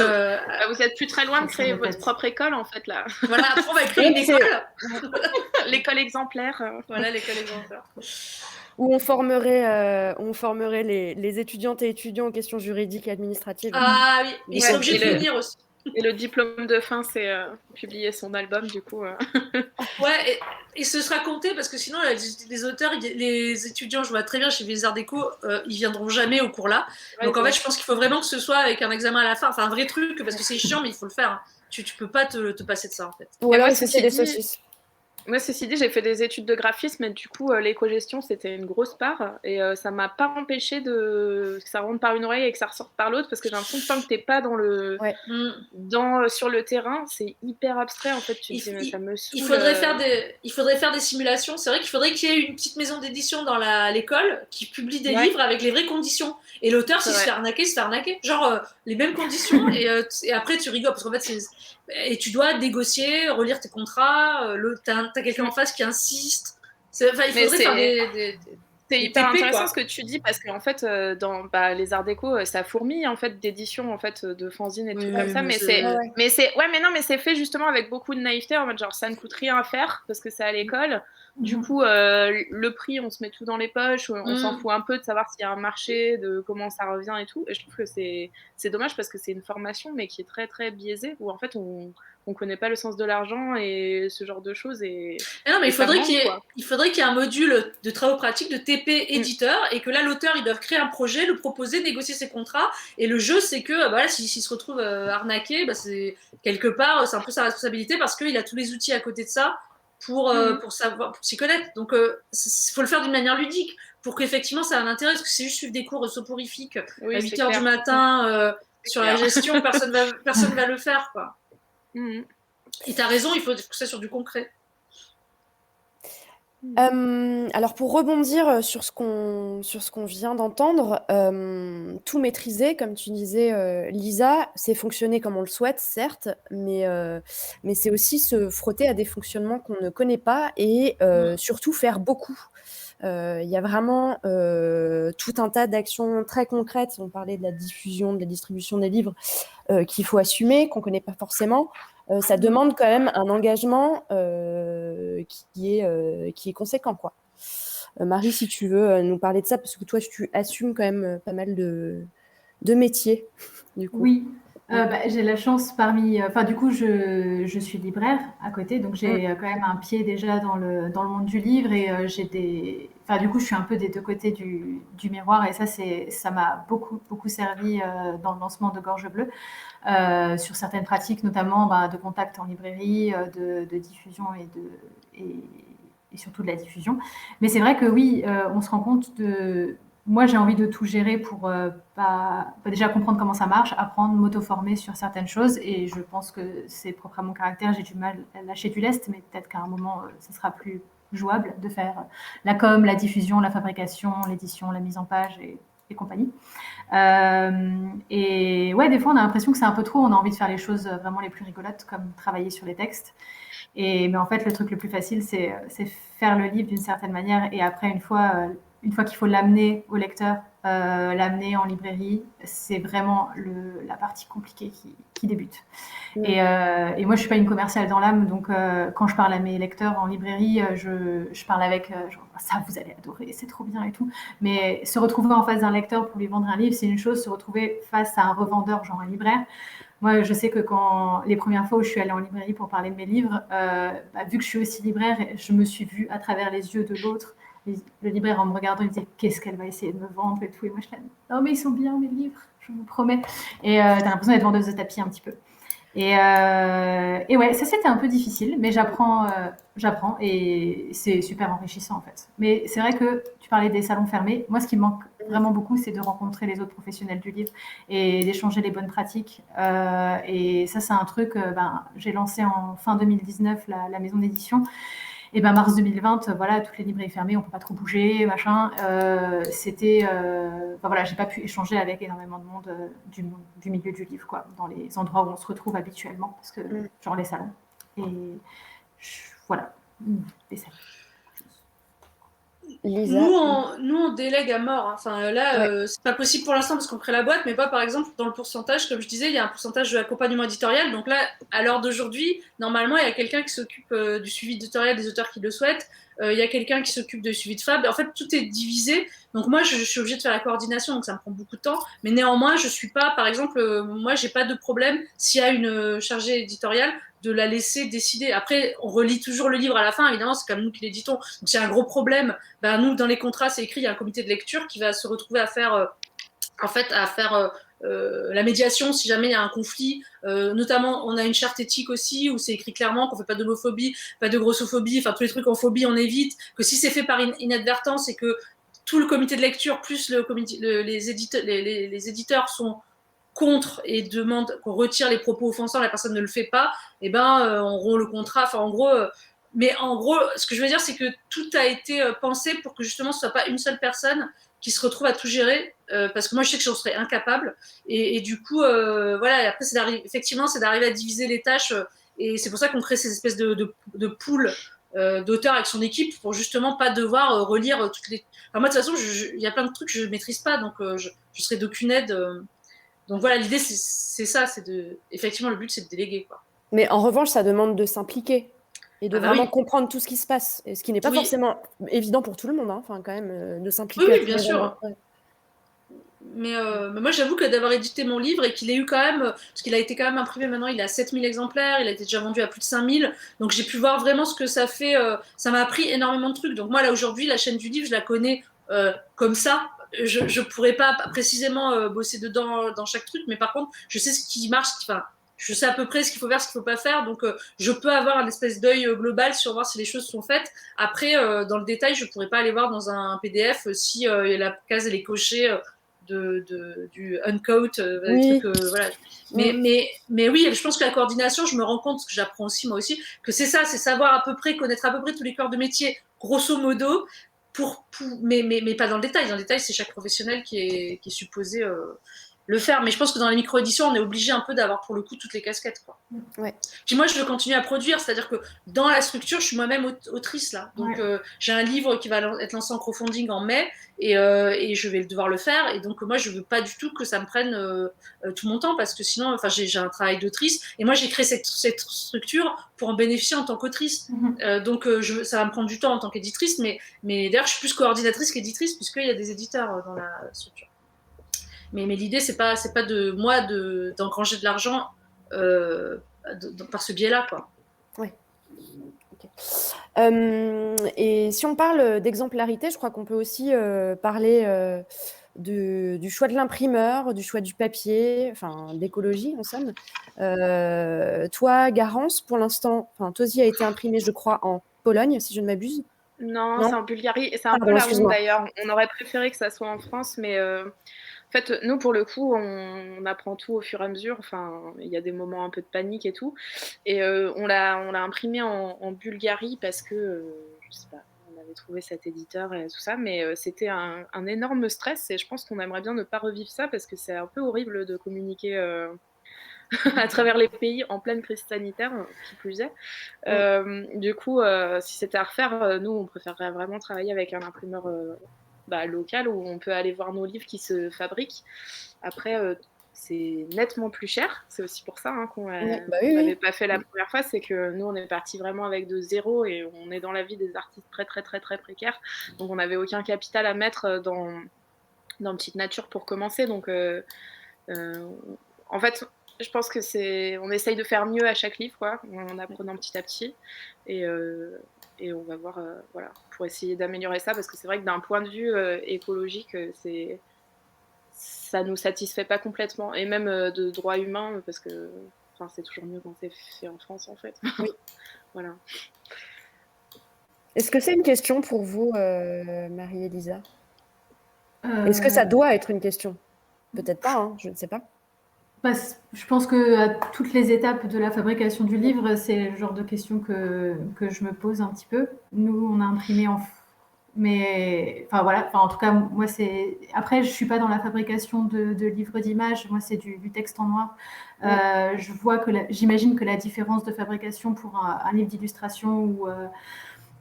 Vous êtes plus très loin de créer votre propre école, en fait, là. Voilà, après, on va créer une école. L'école exemplaire. Voilà, l'école exemplaire. Où on formerait les étudiantes et étudiants aux questions juridiques et administratives. Ah oui, ils sont obligés de venir aussi. Et le diplôme de fin, c'est publier son album, du coup. Ouais, et ce sera compté parce que sinon, les auteurs, les étudiants, je vois très bien chez les Arts Déco, ils viendront jamais au cours là. Ouais, donc en fait, je pense qu'il faut vraiment que ce soit avec un examen à la fin, enfin un vrai truc, parce que c'est chiant, mais il faut le faire. Hein. Tu peux pas te passer de ça en fait. Ou alors il faut des saucisses. Moi, ceci dit, j'ai fait des études de graphisme, et du coup, l'éco-gestion, c'était une grosse part. Et ça m'a pas empêché que ça rentre par une oreille et que ça ressorte par l'autre, parce que j'ai l'impression que tant que t'es pas sur le terrain, c'est hyper abstrait, en fait. Ça me saoule. Il faudrait faire des simulations. C'est vrai qu'il faudrait qu'il y ait une petite maison d'édition dans l'école qui publie des livres avec les vraies conditions. Et l'auteur, s'il se fait arnaquer, il se fait arnaquer. Genre, les mêmes conditions, et après, tu rigoles, parce qu'en fait, et tu dois négocier, relire tes contrats, t'as quelqu'un en face qui insiste. Il faudrait faire des c'est hyper intéressant ce que tu dis, parce qu'en fait, dans les arts déco, ça fourmille en fait d'éditions, en fait, de fanzines et tout comme ça. Mais c'est fait justement avec beaucoup de naïveté, en mode genre ça ne coûte rien à faire parce que c'est à l'école. Du coup, le prix, on se met tout dans les poches, on s'en fout un peu de savoir s'il y a un marché, de comment ça revient et tout. Et je trouve que c'est dommage parce que c'est une formation, mais qui est très très biaisée, où en fait on connaît pas le sens de l'argent et ce genre de choses. Non, mais il faudrait qu'il y ait un module de travaux pratiques de TP éditeur, et que là l'auteur il doit créer un projet, le proposer, négocier ses contrats, et le jeu c'est que s'il se retrouve arnaqué, c'est quelque part c'est un peu sa responsabilité parce qu'il a tous les outils à côté de ça pour s'y connaître. Donc faut le faire d'une manière ludique pour qu'effectivement ça a un intérêt, parce que c'est juste suivre des cours soporifiques à 8h du matin sur la gestion, personne va le faire quoi. Et t'as raison, il faut que ça sur du concret. Alors pour rebondir sur ce qu'on vient d'entendre, tout maîtriser, comme tu disais, Lisa, c'est fonctionner comme on le souhaite, certes, mais c'est aussi se frotter à des fonctionnements qu'on ne connaît pas, et surtout faire beaucoup. Il y a vraiment tout un tas d'actions très concrètes. On parlait de la diffusion, de la distribution des livres qu'il faut assumer, qu'on ne connaît pas forcément. Ça demande quand même un engagement qui est conséquent, quoi. Marie, si tu veux nous parler de ça, parce que toi, tu assumes quand même pas mal de métiers, du coup. Oui, j'ai la chance du coup, je suis libraire à côté, donc j'ai quand même un pied déjà dans le monde du livre, et du coup, je suis un peu des deux côtés du miroir, et ça m'a beaucoup, beaucoup servi dans le lancement de Gorge Bleue, sur certaines pratiques, notamment de contact en librairie, de diffusion et surtout de la diffusion. Mais c'est vrai que oui, on se rend compte moi, j'ai envie de tout gérer pour déjà comprendre comment ça marche, apprendre, m'auto-former sur certaines choses, et je pense que c'est propre à mon caractère, j'ai du mal à lâcher du lest, mais peut-être qu'à un moment, ça sera plus jouable de faire la com, la diffusion, la fabrication, l'édition, la mise en page et compagnie. Et ouais, des fois, on a l'impression que c'est un peu trop, on a envie de faire les choses vraiment les plus rigolotes, comme travailler sur les textes. Mais en fait, le truc le plus facile, c'est faire le livre d'une certaine manière, et après, une fois qu'il faut l'amener au lecteur, l'amener en librairie, c'est vraiment la partie compliquée qui débute. Et moi, je suis pas une commerciale dans l'âme, donc quand je parle à mes lecteurs en librairie, je parle avec genre, ça, vous allez adorer, c'est trop bien et tout. Mais se retrouver en face d'un lecteur pour lui vendre un livre, c'est une chose. Se retrouver face à un revendeur, genre un libraire. Moi, je sais que les premières fois où je suis allée en librairie pour parler de mes livres, vu que je suis aussi libraire, je me suis vue à travers les yeux de l'autre. Le libraire, en me regardant, il disait qu'est-ce qu'elle va essayer de me vendre et tout. Et moi, je disais non, mais ils sont bien, mes livres, je vous promets. Et t'as l'impression d'être vendeuse de tapis un petit peu. Et ouais, ça c'était un peu difficile, mais j'apprends et c'est super enrichissant en fait. Mais c'est vrai que tu parlais des salons fermés. Moi, ce qui me manque vraiment beaucoup, c'est de rencontrer les autres professionnels du livre et d'échanger les bonnes pratiques. Et ça, c'est un truc, j'ai lancé en fin 2019 la maison d'édition. Et ben mars 2020, voilà, toutes les librairies fermées, on peut pas trop bouger, machin. Voilà, j'ai pas pu échanger avec énormément de monde du milieu du livre, quoi, dans les endroits où on se retrouve habituellement, parce que genre les salons. Et voilà, des salons. Lisa. Nous, on délègue à mort, hein. Enfin, là, Ouais. c'est pas possible pour l'instant parce qu'on crée la boîte, mais pas par exemple dans le pourcentage, comme je disais, il y a un pourcentage de l'accompagnement éditorial. Donc là, à l'heure d'aujourd'hui, normalement, il y a quelqu'un qui s'occupe du suivi éditorial des auteurs qui le souhaitent. Il y a quelqu'un qui s'occupe du suivi de fab. En fait, tout est divisé. Donc moi, je suis obligée de faire la coordination, donc ça me prend beaucoup de temps. Mais néanmoins, je suis pas, par exemple, moi, j'ai pas de problème s'il y a une chargée éditoriale de la laisser décider. Après, on relit toujours le livre à la fin, évidemment, c'est comme nous qui l'éditons. Donc c'est un gros problème. Ben, nous, dans les contrats, c'est écrit, il y a un comité de lecture qui va se retrouver à faire, la médiation si jamais il y a un conflit. Notamment, on a une charte éthique aussi où c'est écrit clairement qu'on ne fait pas d'homophobie, pas de grossophobie, enfin tous les trucs en phobie, on évite. Que si c'est fait par inadvertance et que tout le comité de lecture plus les éditeurs sont contre et demandent qu'on retire les propos offensants, la personne ne le fait pas, et ben on rompt le contrat. Enfin, en gros, mais en gros, ce que je veux dire, c'est que tout a été pensé pour que justement ce soit pas une seule personne qui se retrouve à tout gérer, parce que moi je sais que j'en serais incapable. Et du coup, voilà. Et après, effectivement, c'est d'arriver à diviser les tâches, et c'est pour ça qu'on crée ces espèces de poules d'auteurs avec son équipe pour justement pas devoir relire toutes les. Enfin, moi de toute façon, il y a plein de trucs que je maîtrise pas, donc je serai d'aucune aide. Donc voilà, l'idée c'est ça, effectivement le but c'est de déléguer, quoi. Mais en revanche, ça demande de s'impliquer et de Ah bah vraiment oui, comprendre tout ce qui se passe. Et ce qui n'est pas oui, forcément évident pour tout le monde, hein. Enfin, quand même, de oui, s'impliquer à oui, tous bien les endroits. sûr. Ouais. Mais moi j'avoue que d'avoir édité mon livre et qu'il ait eu quand même, parce qu'il a été quand même imprimé maintenant, il a 7000 exemplaires, il a été déjà vendu à plus de 5000, donc j'ai pu voir vraiment ce que ça fait, ça m'a appris énormément de trucs. Donc moi là aujourd'hui, la chaîne du livre, je la connais comme ça. Je pourrais pas précisément bosser dedans dans chaque truc, mais par contre, je sais ce qui marche, enfin, je sais à peu près ce qu'il faut faire, ce qu'il faut pas faire, donc je peux avoir un espèce d'œil global sur voir si les choses sont faites. Après, dans le détail, je pourrais pas aller voir dans un PDF si la case elle est cochée du uncoat, des Oui. trucs, voilà. Mm. Mais oui, je pense que la coordination, je me rends compte, ce que j'apprends aussi moi aussi, que c'est ça, c'est savoir à peu près, connaître à peu près tous les corps de métier, grosso modo, mais pas dans le détail. Dans le détail, c'est chaque professionnel qui est supposé le faire. Mais je pense que dans les micro-éditions, on est obligé un peu d'avoir pour le coup toutes les casquettes, quoi. Ouais. Puis moi, je veux continuer à produire, c'est-à-dire que dans la structure, je suis moi-même autrice là. Donc j'ai un livre qui va être lancé en crowdfunding en mai et je vais devoir le faire. Et donc moi, je veux pas du tout que ça me prenne tout mon temps parce que sinon, enfin, j'ai un travail d'autrice et moi, j'ai créé cette structure pour en bénéficier en tant qu'autrice. Donc ça va me prendre du temps en tant qu'éditrice, mais d'ailleurs, je suis plus coordinatrice qu'éditrice puisqu'il y a des éditeurs dans la structure. Mais l'idée, c'est pas de moi d'engranger de l'argent par ce biais-là, quoi. Ouais. Okay. Et si on parle d'exemplarité, je crois qu'on peut aussi parler du choix de l'imprimeur, du choix du papier, enfin d'écologie en somme. Toi, Garance, pour l'instant, Tosi a été imprimé, je crois, en Pologne, si je ne m'abuse. Non, Non? c'est en Bulgarie. C'est un peu Pardon, la honte excuse-moi. d'ailleurs. On aurait préféré que ça soit en France, mais en fait, nous, pour le coup, on apprend tout au fur et à mesure. Enfin, il y a des moments un peu de panique et tout. Et on l'a imprimé en Bulgarie parce que, je sais pas, on avait trouvé cet éditeur et tout ça, mais c'était un énorme stress et je pense qu'on aimerait bien ne pas revivre ça parce que c'est un peu horrible de communiquer à travers les pays en pleine crise sanitaire, qui plus est. Du coup, si c'était à refaire, nous, on préférerait vraiment travailler avec un imprimeur local où on peut aller voir nos livres qui se fabriquent. Après, c'est nettement plus cher. C'est aussi pour ça qu'on Oui, n'avait oui. pas fait la première fois. C'est que nous, on est parti vraiment avec de zéro et on est dans la vie des artistes très, très, très, très précaires. Donc, on n'avait aucun capital à mettre dans Petite Nature pour commencer. Donc, en fait, je pense que on essaye de faire mieux à chaque livre, quoi, en apprenant petit à petit, et, on va voir, voilà, pour essayer d'améliorer ça, parce que c'est vrai que d'un point de vue écologique, ça nous satisfait pas complètement, et même de droits humains, parce que Enfin, c'est toujours mieux quand c'est fait en France, en fait. Oui. Voilà. Est-ce que c'est une question pour vous, Marie-Élisa? Est-ce que ça doit être une question? Peut-être pas, hein, je ne sais pas. Je pense qu'à toutes les étapes de la fabrication du livre, c'est le genre de questions que je me pose un petit peu. Nous, on a imprimé mais enfin voilà, en tout cas, moi c'est. Après, je suis pas dans la fabrication de livres d'images, moi c'est du texte en noir. Je vois j'imagine que la différence de fabrication pour un livre d'illustration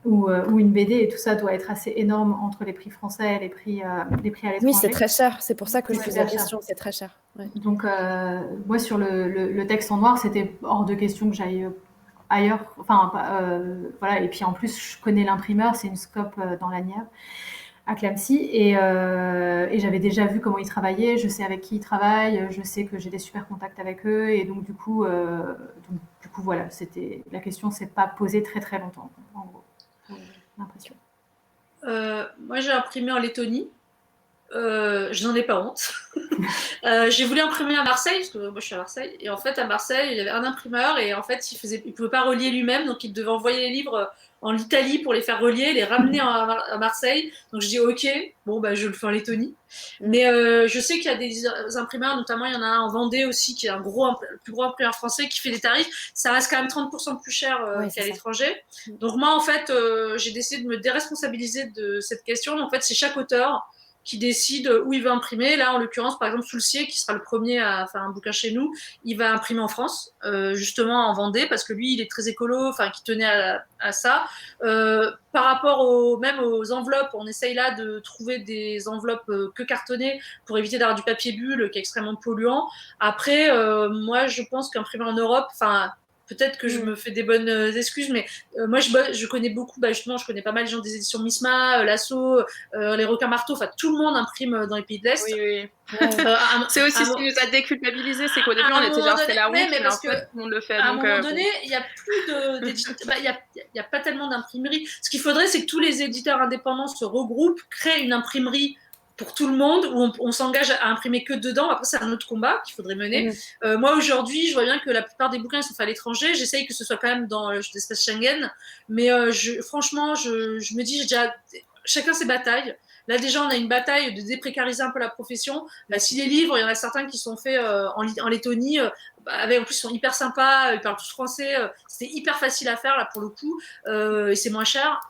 ou une BD et tout ça doit être assez énorme entre les prix français et les prix à l'étranger. Oui, c'est très cher. C'est pour ça que je C'est pose la super question. C'est très cher. Ouais. Donc, moi, sur le texte en noir, c'était hors de question que j'aille ailleurs. Enfin, voilà. Et puis en plus, je connais l'imprimeur, c'est une Scope dans la Nièvre, à Clamecy. Et j'avais déjà vu comment ils travaillaient, je sais avec qui ils travaillent, je sais que j'ai des super contacts avec eux. Et donc, du coup, voilà, la question s'est pas posée très très longtemps, en gros, l'impression. Moi, j'ai imprimé en Lettonie. Je n'en ai pas honte. J'ai voulu imprimer à Marseille, parce que moi je suis à Marseille, et en fait à Marseille il y avait un imprimeur et en fait il pouvait pas relier lui-même, donc il devait envoyer les livres en Italie pour les faire relier, les ramener à Marseille. Donc je dis ok, bon bah je le fais en Lettonie. Mais je sais qu'il y a des imprimeurs, notamment il y en a un en Vendée aussi qui est le plus gros imprimeur français qui fait des tarifs, ça reste quand même 30% plus cher qu'à l'étranger. Donc moi en fait j'ai décidé de me déresponsabiliser de cette question. En fait c'est chaque auteur qui décide où il veut imprimer. Là, en l'occurrence, par exemple, Soulcier, qui sera le premier à faire un bouquin chez nous, il va imprimer en France, justement en Vendée, parce que lui, il est très écolo, enfin, qui tenait à ça. Par rapport même aux enveloppes, on essaye là de trouver des enveloppes que cartonnées pour éviter d'avoir du papier bulle qui est extrêmement polluant. Après, moi, je pense qu'imprimer en Europe, enfin, peut-être que je me fais des bonnes excuses, mais moi je connais beaucoup, justement, je connais pas mal de gens des éditions Misma, Lasso, les Requins Marteaux, enfin tout le monde imprime dans les pays de l'Est. Oui. C'est aussi ce qui nous a déculpabilisé, c'est qu'au début on était genre c'est la route, mais en fait tout le monde le fait. À un moment donné, il n'y a plus d'éditeurs, il n'y a pas tellement d'imprimeries. Ce qu'il faudrait, c'est que tous les éditeurs indépendants se regroupent, créent une imprimerie pour tout le monde, où on s'engage à imprimer que dedans. Après, c'est un autre combat qu'il faudrait mener. Moi, aujourd'hui, je vois bien que la plupart des bouquins ils sont faits à l'étranger. J'essaye que ce soit quand même dans l'espace Schengen. Mais franchement, je me dis, j'ai déjà chacun ses batailles. Là, déjà, on a une bataille de déprécariser un peu la profession. Là, si les livres, il y en a certains qui sont faits en Lettonie, en plus, ils sont hyper sympas, ils parlent tous français. C'était hyper facile à faire, là, pour le coup, et c'est moins cher.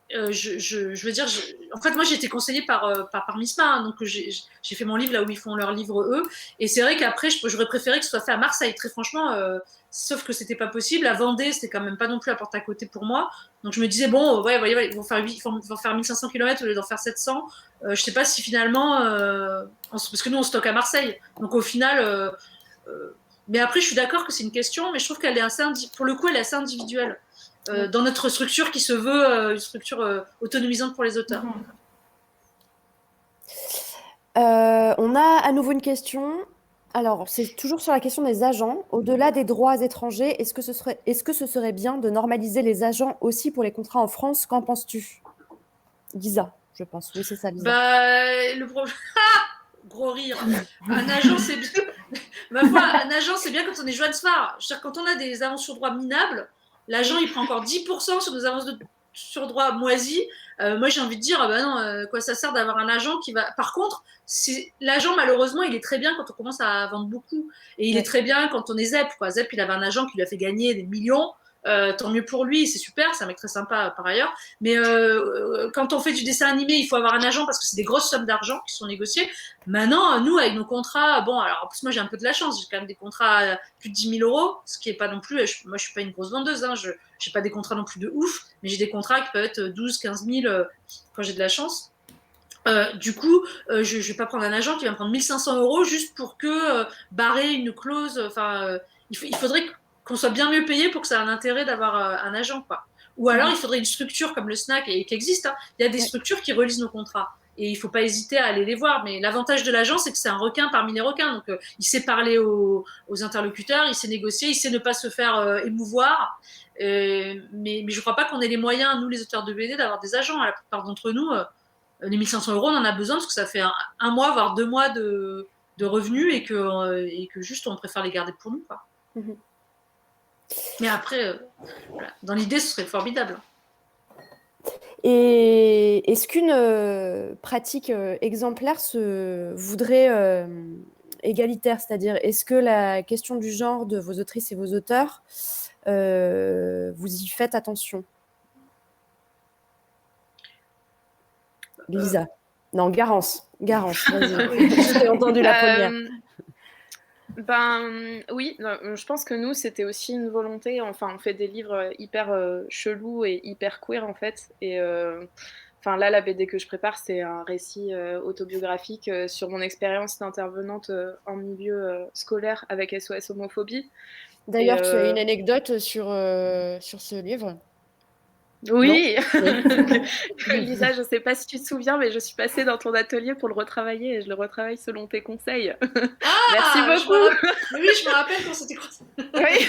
Je veux dire, en fait, moi j'ai été conseillée par Misma, hein, donc j'ai fait mon livre là où ils font leur livre eux, et c'est vrai qu'après j'aurais préféré que ce soit fait à Marseille, très franchement, sauf que c'était pas possible. À Vendée, c'était quand même pas non plus à porte à côté pour moi, donc je me disais bon, ouais, ils vont faire 1500 km au lieu d'en faire 700. Je sais pas si finalement, parce que nous on stocke à Marseille, donc au final. Mais après, je suis d'accord que c'est une question, mais je trouve qu'elle est pour le coup, elle est assez individuelle. Dans notre structure qui se veut une structure autonomisante pour les auteurs. On a à nouveau une question. Alors, c'est toujours sur la question des agents. Au-delà des droits étrangers, est-ce que ce serait bien de normaliser les agents aussi pour les contrats en France? Qu'en penses-tu? Lisa, je pense. Oui, c'est ça, Lisa. Le problème... Gros rire. Un agent, c'est bien. Ma foi, un agent, c'est bien quand on est Joanne Sfar. Je veux dire, quand on a des avances sur droit minables, l'agent, il prend encore 10% sur nos avances sur droit moisies. Moi, j'ai envie de dire, non, quoi ça sert d'avoir un agent qui va. Par contre, l'agent, malheureusement, il est très bien quand on commence à vendre beaucoup. Et il est très bien quand on est Zep. Zep, il avait un agent qui lui a fait gagner des millions. Tant mieux pour lui, c'est super, c'est un mec très sympa par ailleurs. Mais quand on fait du dessin animé, il faut avoir un agent parce que c'est des grosses sommes d'argent qui sont négociées. Maintenant, nous, avec nos contrats, bon, alors en plus, moi j'ai un peu de la chance, j'ai quand même des contrats à plus de 10 000 euros, ce qui est pas non plus. Moi, je suis pas une grosse vendeuse, hein, je n'ai pas des contrats non plus de ouf, mais j'ai des contrats qui peuvent être 12 000, 15 000 quand j'ai de la chance. Du coup, je vais pas prendre un agent qui va me prendre 1500 euros juste pour que barrer une clause. Enfin, il faudrait qu'on soit bien mieux payé pour que ça ait un intérêt d'avoir un agent, quoi. Ou alors, il faudrait une structure comme le SNAC et qui existe. Hein. Il y a des structures qui relisent nos contrats. Et il ne faut pas hésiter à aller les voir. Mais l'avantage de l'agent, c'est que c'est un requin parmi les requins. Donc, il sait parler aux interlocuteurs, il sait négocier, il sait ne pas se faire émouvoir. Mais je ne crois pas qu'on ait les moyens, nous, les auteurs de BD, d'avoir des agents. La plupart d'entre nous, les 1500 euros, on en a besoin parce que ça fait un mois, voire 2 mois de revenus et que juste, on préfère les garder pour nous, quoi. Mais après, voilà, dans l'idée, ce serait formidable. Et est-ce qu'une pratique exemplaire se voudrait égalitaire, c'est-à-dire est-ce que la question du genre de vos autrices et vos auteurs, vous y faites attention? Lisa. Non, Garance, vas-y. J'ai entendu la première. Oui, je pense que nous, c'était aussi une volonté. Enfin, on fait des livres hyper chelous et hyper queer, en fait. Et enfin, là, la BD que je prépare, c'est un récit autobiographique sur mon expérience d'intervenante en milieu scolaire avec SOS Homophobie. D'ailleurs, tu as une anecdote sur ce livre? Oui, Lisa, je ne sais pas si tu te souviens, mais je suis passée dans ton atelier pour le retravailler et je le retravaille selon tes conseils. Merci beaucoup. Oui, je me rappelle quand c'était croisé. Oui.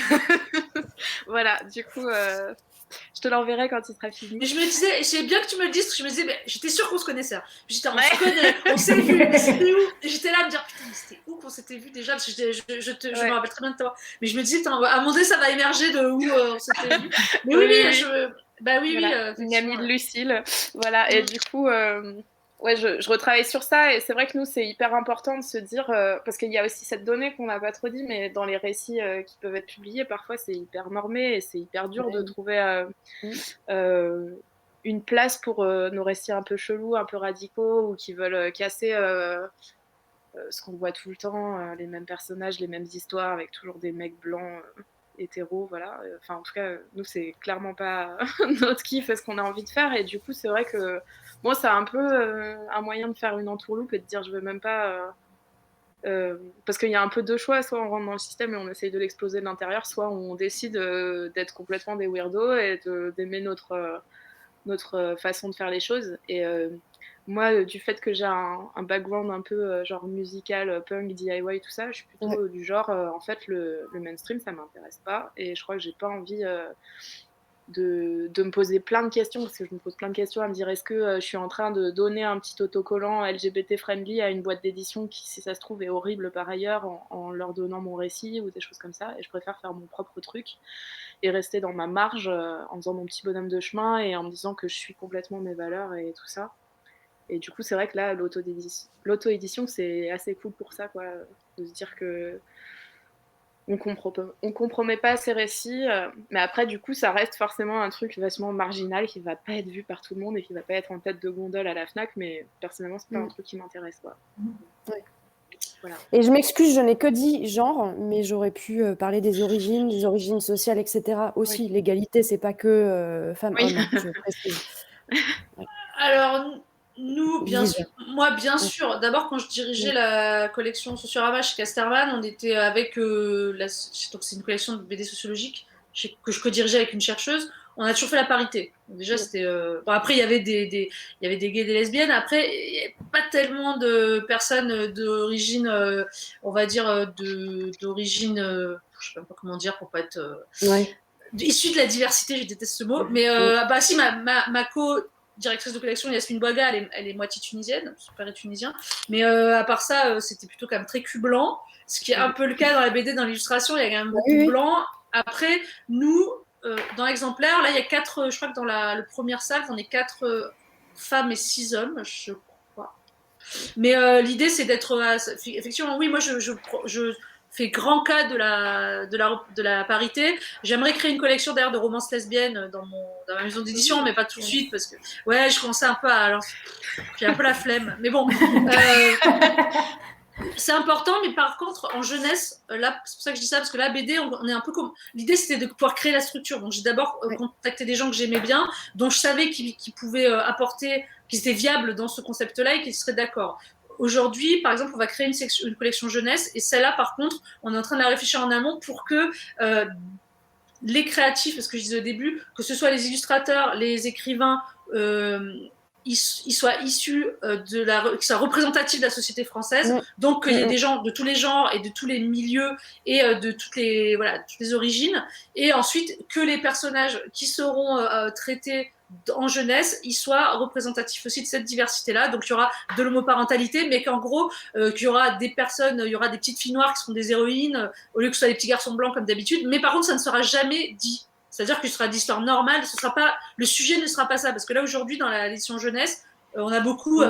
Voilà, du coup, je te l'enverrai quand il sera fini. Mais je me disais, c'est bien que tu me le dises, parce que je me disais, mais j'étais sûre qu'on se connaissait. J'étais, on se connaît, on s'est vu, mais c'était où? Et j'étais là à me dire, putain, mais c'était où qu'on s'était vu déjà? Parce que je me rappelle très bien de toi. Mais je me disais, à un moment donné, ça va émerger de où on s'était vu. Mais oui. Bah oui, voilà, une amie de Lucille. Voilà, et du coup, ouais, je retravaille sur ça. Et c'est vrai que nous, c'est hyper important de se dire, parce qu'il y a aussi cette donnée qu'on n'a pas trop dit, mais dans les récits qui peuvent être publiés, parfois, c'est hyper normé et c'est hyper dur de trouver une place pour nos récits un peu chelous, un peu radicaux, ou qui veulent casser ce qu'on voit tout le temps, les mêmes personnages, les mêmes histoires, avec toujours des mecs blancs hétéros, voilà. Enfin, en tout cas, nous, c'est clairement pas notre kiff et ce qu'on a envie de faire. Et du coup, c'est vrai que moi, c'est un peu un moyen de faire une entourloupe et de dire, je veux même pas... parce qu'il y a un peu deux choix, soit on rentre dans le système et on essaye de l'exploser de l'intérieur, soit on décide d'être complètement des weirdos et d'aimer notre façon de faire les choses. Et moi, du fait que j'ai un background un peu genre musical, punk, DIY, tout ça, je suis plutôt du genre, en fait, le mainstream, ça m'intéresse pas. Et je crois que j'ai pas envie de me poser plein de questions, parce que je me pose plein de questions à me dire, est-ce que je suis en train de donner un petit autocollant LGBT friendly à une boîte d'édition qui, si ça se trouve, est horrible par ailleurs, en leur donnant mon récit ou des choses comme ça. Et je préfère faire mon propre truc et rester dans ma marge en faisant mon petit bonhomme de chemin et en me disant que je suis complètement mes valeurs et tout ça. Et du coup, c'est vrai que là, l'auto-édition, c'est assez cool pour ça, quoi, de se dire que on compromet pas ses récits, mais après, du coup, ça reste forcément un truc vachement marginal qui va pas être vu par tout le monde et qui va pas être en tête de gondole à la Fnac, mais personnellement, c'est pas un truc qui m'intéresse, quoi. Ouais. Voilà. Et je m'excuse, je n'ai que dit genre, mais j'aurais pu parler des origines sociales, etc. aussi. Oui. L'égalité, c'est pas que femmes-hommes, je précise. Ouais. Alors, nous, moi, bien sûr. D'abord, quand je dirigeais la collection Socioravage chez Casterman, on était avec donc c'est une collection de BD sociologique que je co-dirigeais avec une chercheuse. On a toujours fait la parité. Donc déjà, c'était. Bon, après, il y avait des gays et des lesbiennes. Après, il n'y avait pas tellement de personnes d'origine, on va dire, d'origine, je sais même pas comment dire pour pas être. Issue de la diversité, je déteste ce mot. Mais bah si, ma co-directrice de collection, Yasmine Bouaga, elle est moitié tunisienne, son père est tunisien. Mais à part ça, c'était plutôt quand même très cul blanc, ce qui est un peu le cas dans la BD, dans l'illustration, il y a quand même beaucoup de blanc. Après, nous, dans l'exemplaire, là, il y a 4, je crois que dans le première salle, on est 4 femmes et 6 hommes, je crois. Mais l'idée, c'est d'être... effectivement, oui, moi, je fait grand cas de la parité. J'aimerais créer une collection d'ailleurs de romances lesbiennes dans ma maison d'édition, mais pas tout de suite parce que ouais, je commençais un peu alors j'ai un peu la flemme. Mais bon, c'est important. Mais par contre, en jeunesse, là, c'est pour ça que je dis ça parce que la BD, on est un peu comme. L'idée, c'était de pouvoir créer la structure. Donc j'ai d'abord contacté des gens que j'aimais bien, dont je savais qu'ils pouvaient apporter, qu'ils étaient viables dans ce concept-là et qu'ils seraient d'accord. Aujourd'hui, par exemple, on va créer une collection jeunesse et celle-là, par contre, on est en train de la réfléchir en amont pour que les créatifs, parce que je disais au début, que ce soit les illustrateurs, les écrivains, ils soient issus qu'ils soient représentatifs de la société française, donc qu'il y ait des gens de tous les genres et de tous les milieux et de toutes les origines, et ensuite que les personnages qui seront traités en jeunesse, il soit représentatif aussi de cette diversité-là. Donc, il y aura de l'homoparentalité, mais qu'en gros, qu'il y aura des personnes, il y aura des petites filles noires qui seront des héroïnes, au lieu que ce soit des petits garçons blancs comme d'habitude. Mais par contre, ça ne sera jamais dit. C'est-à-dire que ce sera d'histoire normale, le sujet ne sera pas ça. Parce que là, aujourd'hui, dans l'édition jeunesse, on a beaucoup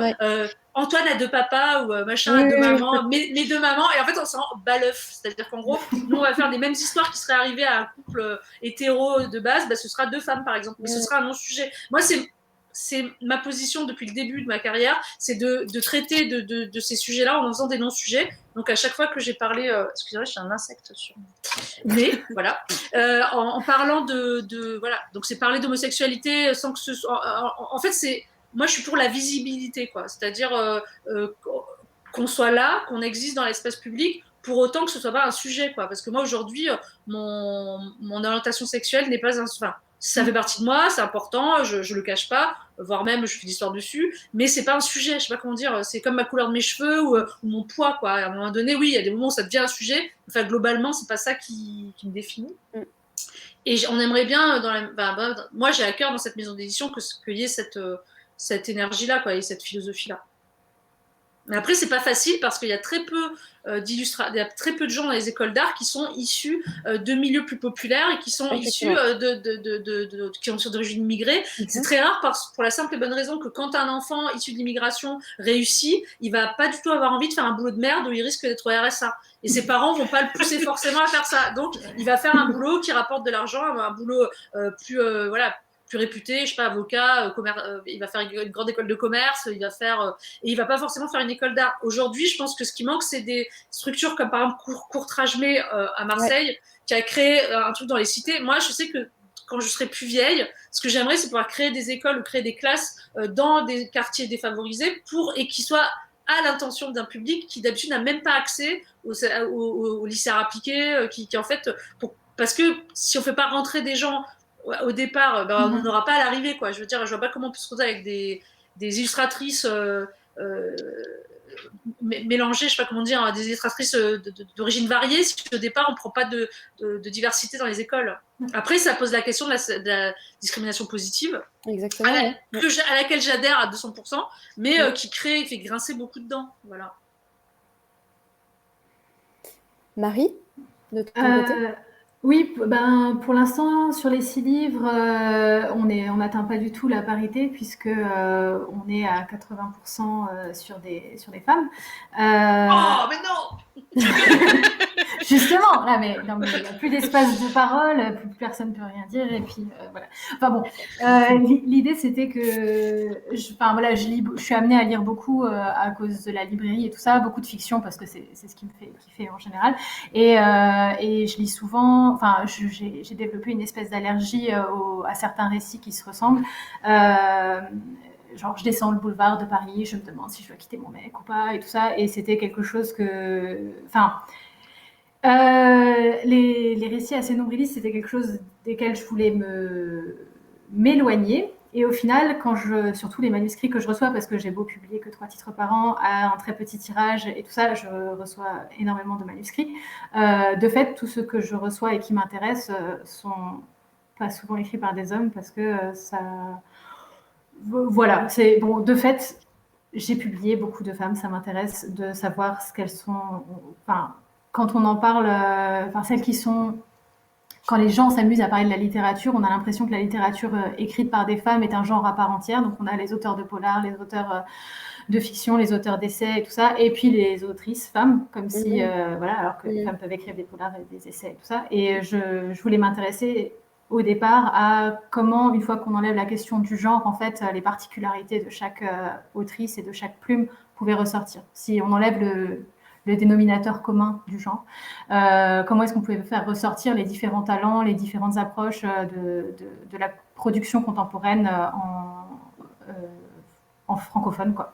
Antoine a deux papas ou machin a deux mamans, mes deux mamans, et en fait on s'en bat l'œuf. C'est-à-dire qu'en gros, nous on va faire les mêmes histoires qui seraient arrivées à un couple hétéro de base, ce sera deux femmes par exemple, mais ce sera un non-sujet. Moi c'est ma position depuis le début de ma carrière, c'est de traiter de ces sujets-là en faisant des non-sujets. Donc à chaque fois que j'ai parlé, excusez-moi, j'ai un insecte sur mais voilà, en parlant voilà, donc c'est parler d'homosexualité sans que ce soit, en fait moi, je suis pour la visibilité, quoi. C'est-à-dire qu'on soit là, qu'on existe dans l'espace public, pour autant que ce soit pas un sujet, quoi. Parce que moi, aujourd'hui, mon orientation sexuelle n'est pas ça fait partie de moi, c'est important, je le cache pas, voire même je fais l'histoire dessus, mais c'est pas un sujet, je sais pas comment dire, c'est comme ma couleur de mes cheveux ou mon poids, quoi. À un moment donné, oui, il y a des moments où ça devient un sujet, enfin, globalement, c'est pas ça qui me définit. Et on aimerait bien, moi, j'ai à cœur dans cette maison d'édition qu'il y ait cette énergie-là, quoi, et cette philosophie-là. Mais après, c'est pas facile parce qu'il y a très peu il y a très peu de gens dans les écoles d'art qui sont issus de milieux plus populaires et qui sont issus qui sont d'origine immigrée. C'est très rare pour la simple et bonne raison que quand un enfant issu de l'immigration réussit, il va pas du tout avoir envie de faire un boulot de merde où il risque d'être au RSA. Et ses parents vont pas le pousser forcément à faire ça. Donc, il va faire un boulot qui rapporte de l'argent, un boulot plus réputé, je sais pas, avocat, il va faire une grande école de commerce, et il va pas forcément faire une école d'art. Aujourd'hui, je pense que ce qui manque, c'est des structures comme par exemple Courtrajmé à Marseille, qui a créé un truc dans les cités. Moi, je sais que quand je serai plus vieille, ce que j'aimerais, c'est pouvoir créer des écoles ou créer des classes dans des quartiers défavorisés et qui soient à l'intention d'un public qui d'habitude n'a même pas accès au lycée appliqué, qui en fait, parce que si on fait pas rentrer des gens au départ, on n'aura pas à l'arrivée, quoi. Je veux dire, je vois pas comment on peut se retrouver avec des illustratrices mélangées, je sais pas comment dire, des illustratrices d'origine variée, si au départ on prend pas de diversité dans les écoles. Après, ça pose la question de la discrimination positive, exactement, à laquelle j'adhère à 200%, mais qui fait grincer beaucoup de dents. Voilà. Marie, de ton côté? Oui, pour l'instant, sur les 6 livres, on n'atteint pas du tout la parité puisque on est à 80% sur des femmes. Oh, mais non! Justement, là, mais il n'y a plus d'espace de parole, plus personne ne peut rien dire, et puis voilà. Enfin bon, l'idée c'était que, je suis amenée à lire beaucoup à cause de la librairie et tout ça, beaucoup de fiction parce que c'est ce qui me fait kiffer en général, et je lis souvent. Enfin, j'ai développé une espèce d'allergie à certains récits qui se ressemblent. Genre, je descends le boulevard de Paris, je me demande si je dois quitter mon mec ou pas, et tout ça, et c'était quelque chose que, les récits assez nombrilistes, c'était quelque chose desquels je voulais m'éloigner. Et au final, surtout les manuscrits que je reçois, parce que j'ai beau publier que 3 titres par an, à un très petit tirage et tout ça, je reçois énormément de manuscrits. De fait, tous ceux que je reçois et qui m'intéressent sont pas souvent écrits par des hommes, parce que ça... Voilà, c'est bon. De fait, j'ai publié beaucoup de femmes, ça m'intéresse de savoir ce qu'elles sont... Enfin, quand on en parle, celles qui sont... Quand les gens s'amusent à parler de la littérature, on a l'impression que la littérature écrite par des femmes est un genre à part entière. Donc, on a les auteurs de polar, les auteurs de fiction, les auteurs d'essais et tout ça, et puis les autrices femmes, comme si, alors que les femmes peuvent écrire des polars et des essais et tout ça. Et je voulais m'intéresser au départ à comment, une fois qu'on enlève la question du genre, en fait, les particularités de chaque autrice et de chaque plume pouvaient ressortir. Si on enlève le dénominateur commun du genre. Comment est-ce qu'on pouvait faire ressortir les différents talents, les différentes approches de la production contemporaine en francophone, quoi.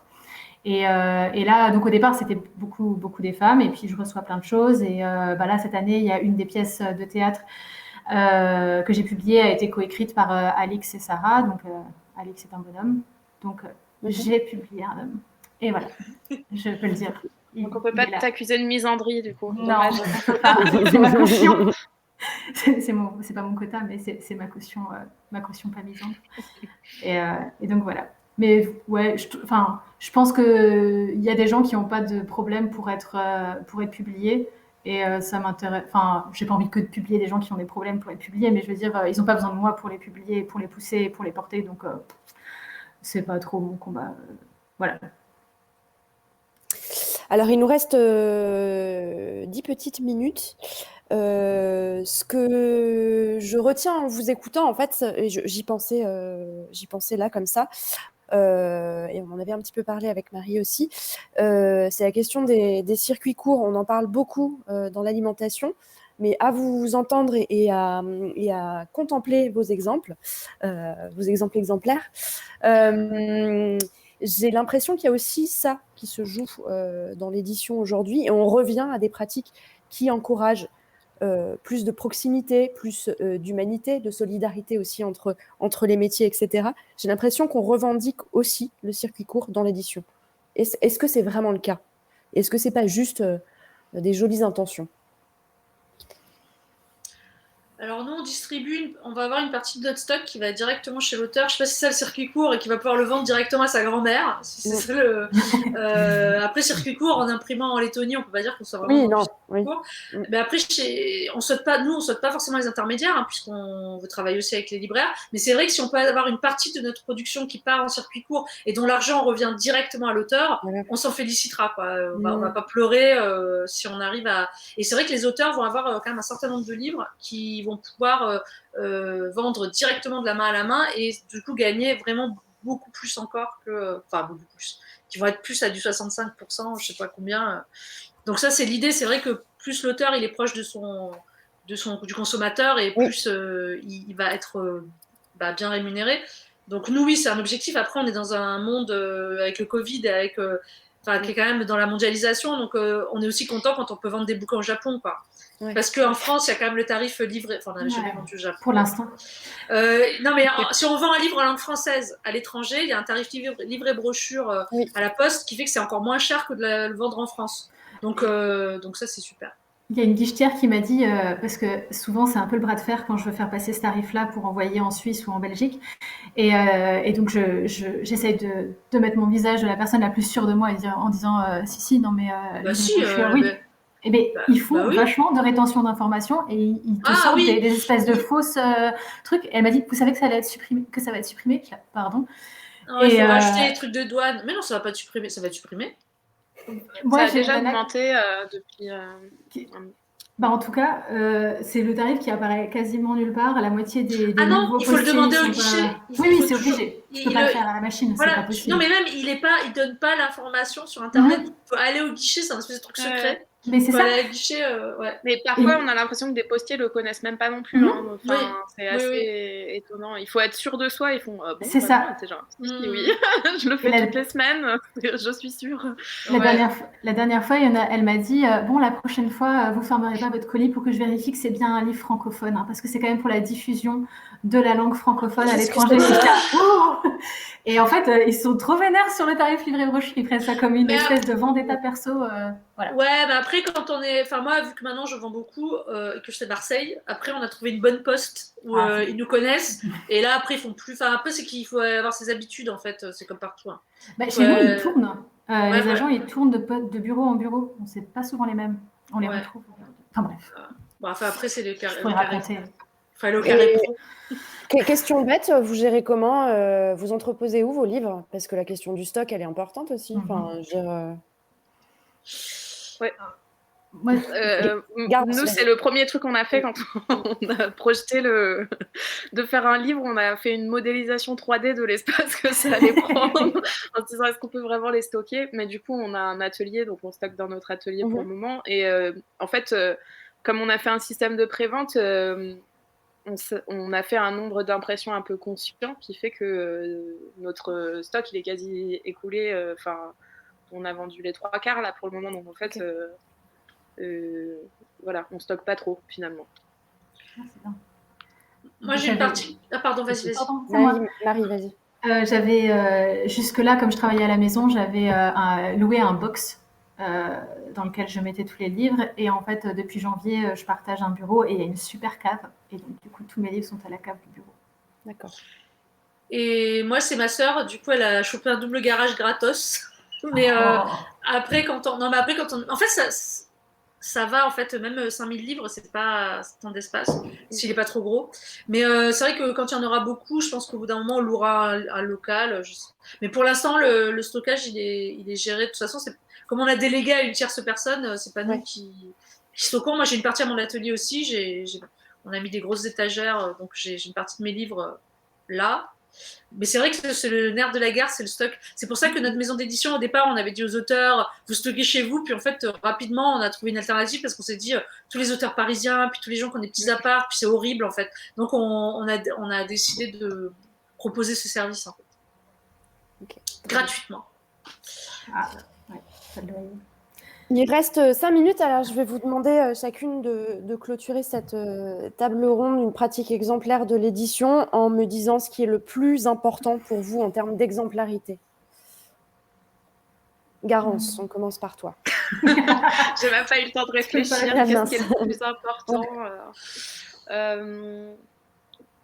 Et là, donc au départ, c'était beaucoup des femmes, et puis je reçois plein de choses. Et là, cette année, il y a une des pièces de théâtre que j'ai publiée, a été coécrite par Alix et Sarah. Donc Alix est un bonhomme. Donc j'ai publié un homme. Et voilà, je peux le dire. Donc on peut pas t'accuser de misandrie, du coup. Non, c'est ma conscience. C'est pas mon quota, mais c'est ma caution pas misante. Et donc voilà. Mais ouais, je pense qu'il y a des gens qui n'ont pas de problème pour être publiés. Et ça m'intéresse. Enfin, j'ai pas envie que de publier des gens qui ont des problèmes pour être publiés, mais je veux dire, ils n'ont pas besoin de moi pour les publier, pour les pousser, pour les porter. Donc, c'est pas trop mon combat. Voilà. Alors, il nous reste 10 petites minutes. Ce que je retiens en vous écoutant, en fait, et j'y pensais là comme ça, et on en avait un petit peu parlé avec Marie aussi, c'est la question des circuits courts. On en parle beaucoup dans l'alimentation, mais à vous entendre et à contempler vos exemples exemplaires, j'ai l'impression qu'il y a aussi ça qui se joue dans l'édition aujourd'hui, et on revient à des pratiques qui encouragent plus de proximité, plus d'humanité, de solidarité aussi entre les métiers, etc. J'ai l'impression qu'on revendique aussi le circuit court dans l'édition. Est-ce que c'est vraiment le cas? Est-ce que c'est pas juste des jolies intentions? Alors nous, on va avoir une partie de notre stock qui va directement chez l'auteur. Je sais pas si c'est ça le circuit court et qui va pouvoir le vendre directement à sa grand-mère. Si c'est ça après, circuit court, en imprimant en Lettonie, on peut pas dire qu'on soit vraiment circuit court. Mais après, on souhaite pas forcément les intermédiaires, hein, puisqu'on veut travailler aussi avec les libraires. Mais c'est vrai que si on peut avoir une partie de notre production qui part en circuit court et dont l'argent revient directement à l'auteur, on s'en félicitera, quoi. On va pas pleurer si on arrive à... Et c'est vrai que les auteurs vont avoir quand même un certain nombre de livres qui vont pouvoir vendre directement de la main à la main et du coup gagner vraiment beaucoup plus encore beaucoup plus, qui vont être plus à du 65%, je sais pas combien. Donc ça, c'est l'idée. C'est vrai que plus l'auteur il est proche du consommateur et plus il va être bien rémunéré. Donc nous, oui, c'est un objectif. Après, on est dans un monde avec le Covid, qui est quand même dans la mondialisation. Donc on est aussi content quand on peut vendre des bouquins au Japon, quoi. Ouais. Parce qu'en France, il y a quand même le tarif livré. Enfin, on n'avait jamais vendu au Japon. Pour l'instant. Non, mais si on vend un livre en langue française à l'étranger, il y a un tarif livré brochure à la poste qui fait que c'est encore moins cher que de le vendre en France. Donc ça, c'est super. Il y a une guichetière qui m'a dit, parce que souvent c'est un peu le bras de fer quand je veux faire passer ce tarif-là pour envoyer en Suisse ou en Belgique. Et donc j'essaye de mettre mon visage de la personne la plus sûre de moi en disant si, non mais... oui. Eh bien, ils font vachement de rétention d'informations et ils te sortent des espèces de fausses trucs. Et elle m'a dit, vous savez que ça va être supprimé. Pardon. Non, il faut rajouter les trucs de douane. Mais non, ça va pas être supprimé. Ça va être supprimé. Moi, ça a déjà augmenté depuis... en tout cas, c'est le tarif qui apparaît quasiment nulle part. La moitié des non, il faut le demander au guichet. Oui, c'est obligé. Tu peux pas le faire à la machine, c'est pas possible. Non, mais même, il donne pas l'information sur Internet. Il faut aller au guichet, c'est un espèce de truc secret. Mais c'est ça. Guichet, Mais parfois, on a l'impression que des postiers le connaissent même pas non plus. C'est assez étonnant. Il faut être sûr de soi. Ils font c'est ça. C'est genre, oui, je le fais toutes les semaines. Je suis sûre. La dernière fois, elle m'a dit la prochaine fois, vous fermerez pas votre colis pour que je vérifie que c'est bien un livre francophone, hein, parce que c'est quand même pour la diffusion de la langue francophone à l'étranger. Et en fait, ils sont trop vénères sur le tarif livré brochure. Ils prennent ça comme une espèce de vendetta perso. Voilà. Ouais, mais après, quand on est... Enfin, moi, vu que maintenant, je vends beaucoup et que je fais Marseille, après, on a trouvé une bonne poste où ils nous connaissent. Et là, après, ils font plus... Enfin, après, c'est qu'il faut avoir ses habitudes, en fait. C'est comme partout. Hein. Chez nous, ils tournent. Les agents, ils tournent de bureau en bureau. C'est pas souvent les mêmes. On les retrouve. Enfin, bref. Après, c'est le carré. Je pourrais raconter. Enfin, le carré pro. Question bête, vous gérez comment vous entreposez où vos livres? Parce que la question du stock, elle est importante aussi. Ouais. Nous, c'est le premier truc qu'on a fait quand on a projeté de faire un livre. On a fait une modélisation 3D de l'espace que ça allait prendre en se disant est-ce qu'on peut vraiment les stocker. Mais du coup, on a un atelier, donc on stocke dans notre atelier pour le moment. Et en fait, comme on a fait un système de prévente, on a fait un nombre d'impressions un peu conscient qui fait que notre stock il est quasi écoulé. On a vendu les 3/4 là pour le moment, donc en fait on stocke pas trop finalement. Moi j'ai une partie. Pardon, vas-y. Marie, vas-y. J'avais jusque là, comme je travaillais à la maison, j'avais loué un box dans lequel je mettais tous les livres. Et en fait, depuis janvier, je partage un bureau et il y a une super cave. Et donc, du coup, tous mes livres sont à la cave du bureau. D'accord. Et moi, c'est ma sœur. Du coup, elle a chopé un double garage gratos. Mais après, en fait, ça va, en fait, même 5000 livres, c'est pas tant d'espace, s'il est pas trop gros. Mais c'est vrai que quand il y en aura beaucoup, je pense qu'au bout d'un moment, on louera un local. Mais pour l'instant, le stockage, il est géré. De toute façon, comme on a délégué à une tierce personne, c'est pas nous qui stockons. Moi, j'ai une partie à mon atelier aussi. On a mis des grosses étagères, donc j'ai une partie de mes livres là. Mais c'est vrai que c'est le nerf de la guerre, c'est le stock. C'est pour ça que notre maison d'édition, au départ, on avait dit aux auteurs, vous stockez chez vous. Puis en fait, rapidement, on a trouvé une alternative parce qu'on s'est dit, tous les auteurs parisiens, puis tous les gens qui ont des petits apparts, puis c'est horrible en fait. Donc on a décidé de proposer ce service en fait. Okay. Gratuitement. Ah, ouais, ça doit être... Il reste 5 minutes, alors je vais vous demander chacune de clôturer cette table ronde, une pratique exemplaire de l'édition, en me disant ce qui est le plus important pour vous en termes d'exemplarité. Garance, on commence par toi. J'ai même pas eu le temps de réfléchir. Qu'est-ce qui est le plus important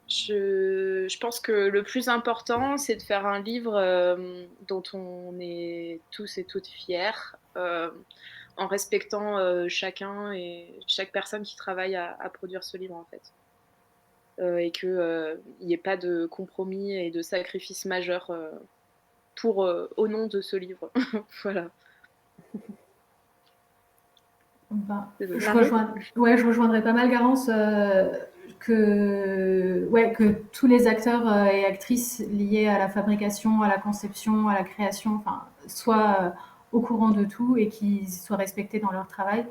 Je pense que le plus important, c'est de faire un livre dont on est tous et toutes fiers, en respectant chacun et chaque personne qui travaille à produire ce livre, en fait. Et qu'il n'y ait pas de compromis et de sacrifice majeur au nom de ce livre. Voilà. Ben, je rejoindrais pas mal Garance que tous les acteurs et actrices liés à la fabrication, à la conception, à la création, soient au courant de tout et qu'ils soient respectés dans leur travail.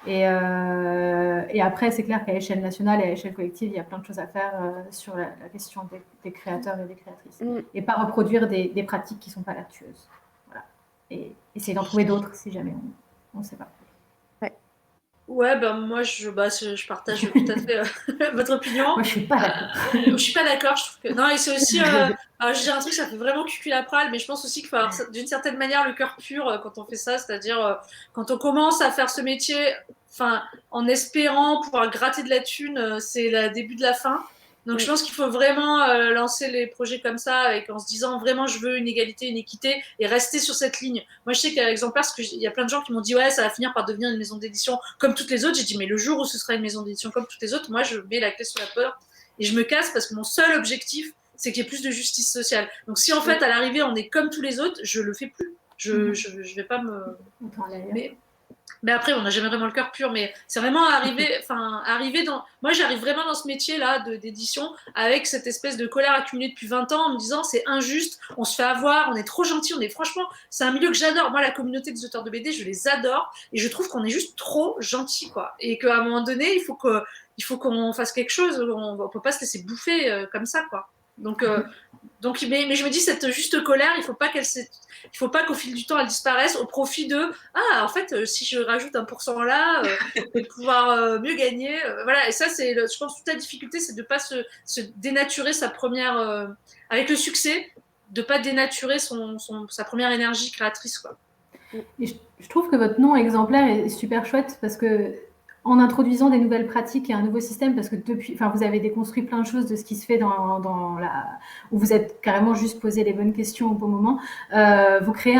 Et après, c'est clair qu'à l'échelle nationale et à l'échelle collective, il y a plein de choses à faire sur la question des créateurs et des créatrices. Et pas reproduire des pratiques qui ne sont pas vertueuses. Voilà. Et essayer d'en trouver d'autres si jamais on ne sait pas. Ouais, ben moi je partage tout à fait votre opinion. Moi je suis pas d'accord. Je suis pas d'accord, je trouve que non, et c'est aussi je dis un truc, ça fait vraiment cucul-à-pral, mais je pense aussi qu'il faut avoir d'une certaine manière le cœur pur quand on fait ça, c'est-à-dire quand on commence à faire ce métier, en espérant pouvoir gratter de la thune, c'est le début de la fin. Donc je pense qu'il faut vraiment lancer les projets comme ça en se disant vraiment je veux une égalité, une équité et rester sur cette ligne. Moi je sais qu'à l'exemplaire, parce qu'il y a plein de gens qui m'ont dit ouais ça va finir par devenir une maison d'édition comme toutes les autres. J'ai dit mais le jour où ce sera une maison d'édition comme toutes les autres, moi je mets la clé sur la porte et je me casse parce que mon seul objectif c'est qu'il y ait plus de justice sociale. Donc si en fait à l'arrivée on est comme tous les autres, je le fais plus. Je vais pas me... Mais après, on n'a jamais vraiment le cœur pur, mais c'est vraiment arriver dans... Moi, j'arrive vraiment dans ce métier-là d'édition avec cette espèce de colère accumulée depuis 20 ans en me disant c'est injuste, on se fait avoir, on est trop gentil, franchement, c'est un milieu que j'adore. Moi, la communauté des auteurs de BD, je les adore et je trouve qu'on est juste trop gentils, quoi. Et qu'à un moment donné, il faut qu'on fasse quelque chose, on ne peut pas se laisser bouffer comme ça, quoi. Donc mais je me dis cette juste colère, il faut pas qu'au fil du temps elle disparaisse au profit de en fait si je rajoute 1% là, je vais pouvoir mieux gagner. Voilà, et ça c'est je pense toute la difficulté, c'est de pas se dénaturer sa première avec le succès, de pas dénaturer sa première énergie créatrice, quoi. Et je trouve que votre nom exemplaire est super chouette parce que en introduisant des nouvelles pratiques et un nouveau système, parce que vous avez déconstruit plein de choses de ce qui se fait où vous êtes carrément juste posé les bonnes questions au bon moment, vous créez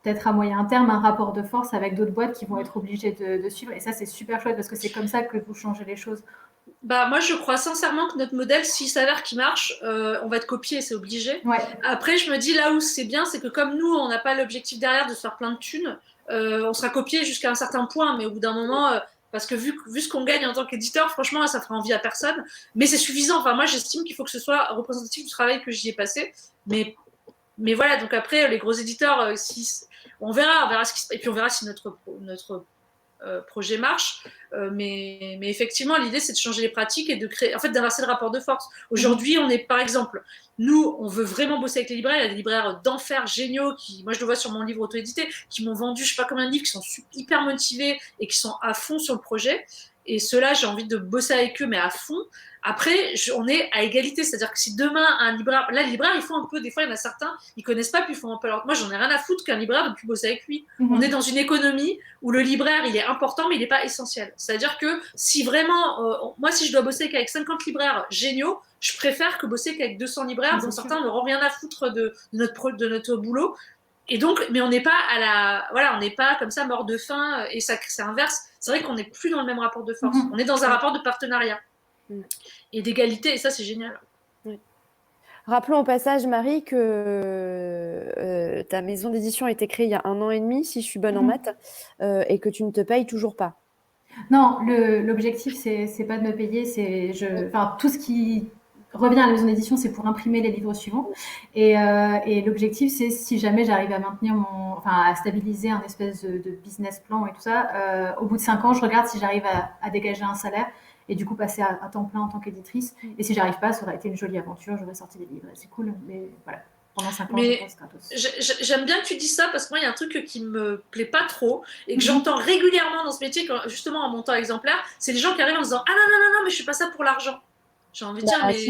peut-être à moyen terme un rapport de force avec d'autres boîtes qui vont être obligées de suivre. Et ça, c'est super chouette parce que c'est comme ça que vous changez les choses. Moi, je crois sincèrement que notre modèle, s'il s'avère qu'il marche, on va être copié, c'est obligé. Ouais. Après, je me dis là où c'est bien, c'est que comme nous, on n'a pas l'objectif derrière de se faire plein de thunes, on sera copié jusqu'à un certain point, mais au bout d'un moment, parce que vu ce qu'on gagne en tant qu'éditeur, franchement, ça fera envie à personne. Mais c'est suffisant. Moi, j'estime qu'il faut que ce soit représentatif du travail que j'y ai passé. Mais voilà, donc après, les gros éditeurs, on verra ce qui se passe. Et puis on verra si notre projet marche, mais effectivement l'idée c'est de changer les pratiques et de créer, en fait d'inverser le rapport de force. Aujourd'hui on est, par exemple, nous on veut vraiment bosser avec les libraires, il y a des libraires d'enfer géniaux qui, moi je le vois sur mon livre auto-édité, qui m'ont vendu je sais pas combien de livres, qui sont hyper motivés et qui sont à fond sur le projet. et ceux-là, j'ai envie de bosser avec eux, mais à fond. Après, on est à égalité, c'est-à-dire que si demain un libraire, là, les libraires, ils font un peu, des fois, il y en a certains, ils connaissent pas, puis ils font un peu. Alors, moi, j'en ai rien à foutre qu'un libraire ne puisse bosser avec lui. On est dans une économie où le libraire, il est important, mais il n'est pas essentiel. C'est-à-dire que si vraiment, moi, si je dois bosser avec 50 libraires géniaux, je préfère que bosser qu'avec 200 libraires, dont certains n'auront rien à foutre de notre boulot. Et donc, mais on n'est pas voilà, on n'est pas comme ça mort de faim, et ça, c'est inverse. C'est vrai qu'on n'est plus dans le même rapport de force. On est dans un rapport de partenariat et d'égalité, et ça, c'est génial. Rappelons au passage, Marie, que ta maison d'édition a été créée il y a 1 an et demi, si je suis bonne en maths, et que tu ne te payes toujours pas. Non, l'objectif, c'est pas de me payer, enfin, tout ce qui revient à la maison d'édition, c'est pour imprimer les livres suivants. Et l'objectif, c'est si jamais j'arrive à maintenir à stabiliser un espèce de business plan et tout ça, au bout de 5 ans, je regarde si j'arrive à dégager un salaire et du coup passer à temps plein en tant qu'éditrice. Et si j'arrive pas, ça aurait été une jolie aventure, j'aurais sorti des livres. C'est cool, mais voilà. Pendant 5 ans, je pense gratos. J'aime bien que tu dises ça parce que moi, il y a un truc qui me plaît pas trop et que j'entends régulièrement dans ce métier, justement en montant exemplaire, c'est les gens qui arrivent en disant « Ah non, non, non, non, mais je fais pas ça pour l'argent ». J'ai envie de dire, mais tu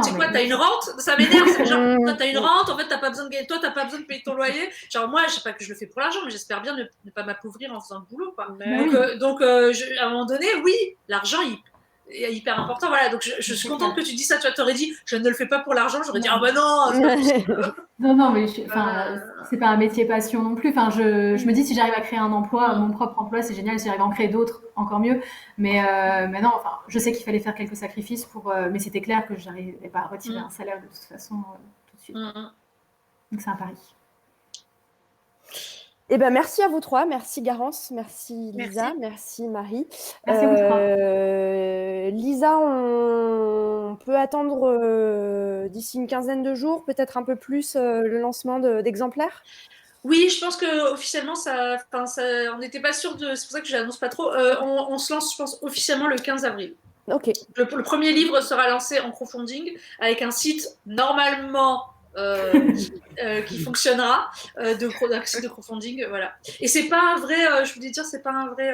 sais quoi, t'as une rente? Ça m'énerve, c'est genre, toi t'as une rente, en fait t'as pas besoin de gagner, toi t'as pas besoin de payer ton loyer. Genre moi, je sais pas que je le fais pour l'argent, mais j'espère bien ne pas m'appauvrir en faisant le boulot, quoi. Donc à un moment donné, oui, l'argent, il est hyper important, voilà. Donc je suis contente que tu dis ça. Tu t'aurais dit, je ne le fais pas pour l'argent, j'aurais dit, ah bah non. Non, mais c'est pas un métier passion non plus. Enfin, je me dis, si j'arrive à créer un emploi, mon propre emploi, c'est génial. Si j'arrive à en créer d'autres, encore mieux. Mais non, enfin, je sais qu'il fallait faire quelques sacrifices mais c'était clair que j'arrivais pas à retirer un salaire de toute façon tout de suite. Donc c'est un pari. Eh ben, merci à vous trois, merci Garance, merci Lisa, merci Marie. Merci à vous trois. Lisa, on peut attendre d'ici une quinzaine de jours, peut-être un peu plus, le lancement d'exemplaires? Oui, je pense que officiellement, on n'était pas sûr c'est pour ça que je l'annonce pas trop. On se lance, je pense, officiellement le 15 avril. Ok. Le premier livre sera lancé en crowdfunding avec un site normalement qui fonctionnera, un site de crowdfunding, voilà. Et c'est pas un vrai, je voulais dire, c'est pas un vrai.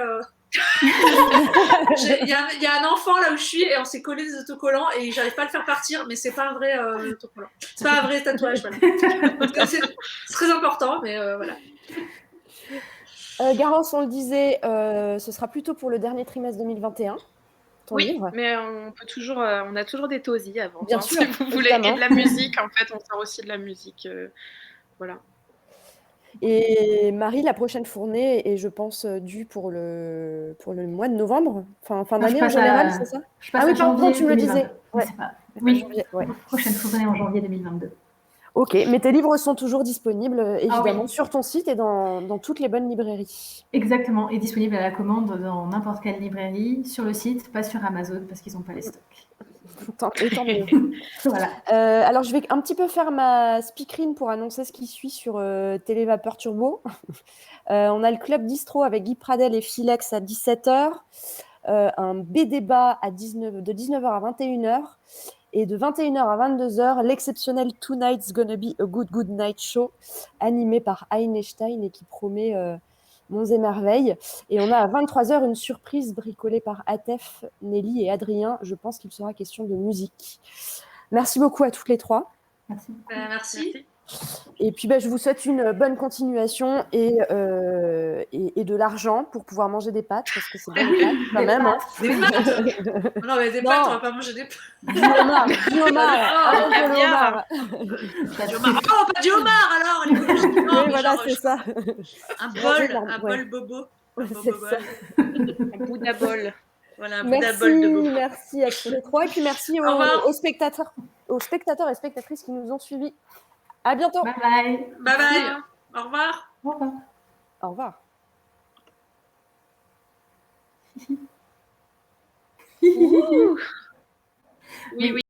Il y a un enfant là où je suis et on s'est collé des autocollants et j'arrive pas à le faire partir, mais c'est pas un vrai autocollant. C'est pas un vrai tatouage, voilà. C'est très important, mais voilà. Garance, on le disait, ce sera plutôt pour le dernier trimestre 2021. Livre. Mais on a toujours des tausies avant. Bien sûr, si vous voulez. Et de la musique, en fait, on sort aussi de la musique. Voilà. Et Marie, la prochaine fournée est, je pense, due pour le mois de novembre, fin d'année en général, c'est ça? Ah oui, pardon, tu me le disais. Ouais. Oui, prochaine fournée en janvier 2022. Ok, mais tes livres sont toujours disponibles, évidemment, sur ton site et dans toutes les bonnes librairies. Exactement, et disponible à la commande dans n'importe quelle librairie, sur le site, pas sur Amazon, parce qu'ils n'ont pas les stocks. Tant mieux. Voilà. Alors, je vais un petit peu faire ma speakerine pour annoncer ce qui suit sur Télévapeur Turbo. On a le Club Distro avec Guy Pradel et Philex à 17h, un B-débat de 19h à 21h, et de 21h à 22h, l'exceptionnel Tonight's Gonna Be a Good Night Show, animé par Einstein et qui promet monts et merveilles. Et on a à 23h une surprise bricolée par Atef, Nelly et Adrien. Je pense qu'il sera question de musique. Merci beaucoup à toutes les trois. Merci. Merci. Et puis, je vous souhaite une bonne continuation et de l'argent pour pouvoir manger des pâtes, parce que c'est bon, les pâtes, quand même. Des pâtes. Non, mais des pâtes, on va pas manger des pâtes. Du homard. Oh, pas du homard, alors. Oui, voilà, c'est ça. Un bol bobo. C'est ça. Un Bouddha bol. Voilà, un Bouddha bol de bobo. Merci à tous les trois. Et puis, merci aux spectateurs et spectatrices qui nous ont suivis. À bientôt. Bye bye. Bye bye. Au revoir. Au revoir. Au revoir. Oui, oui.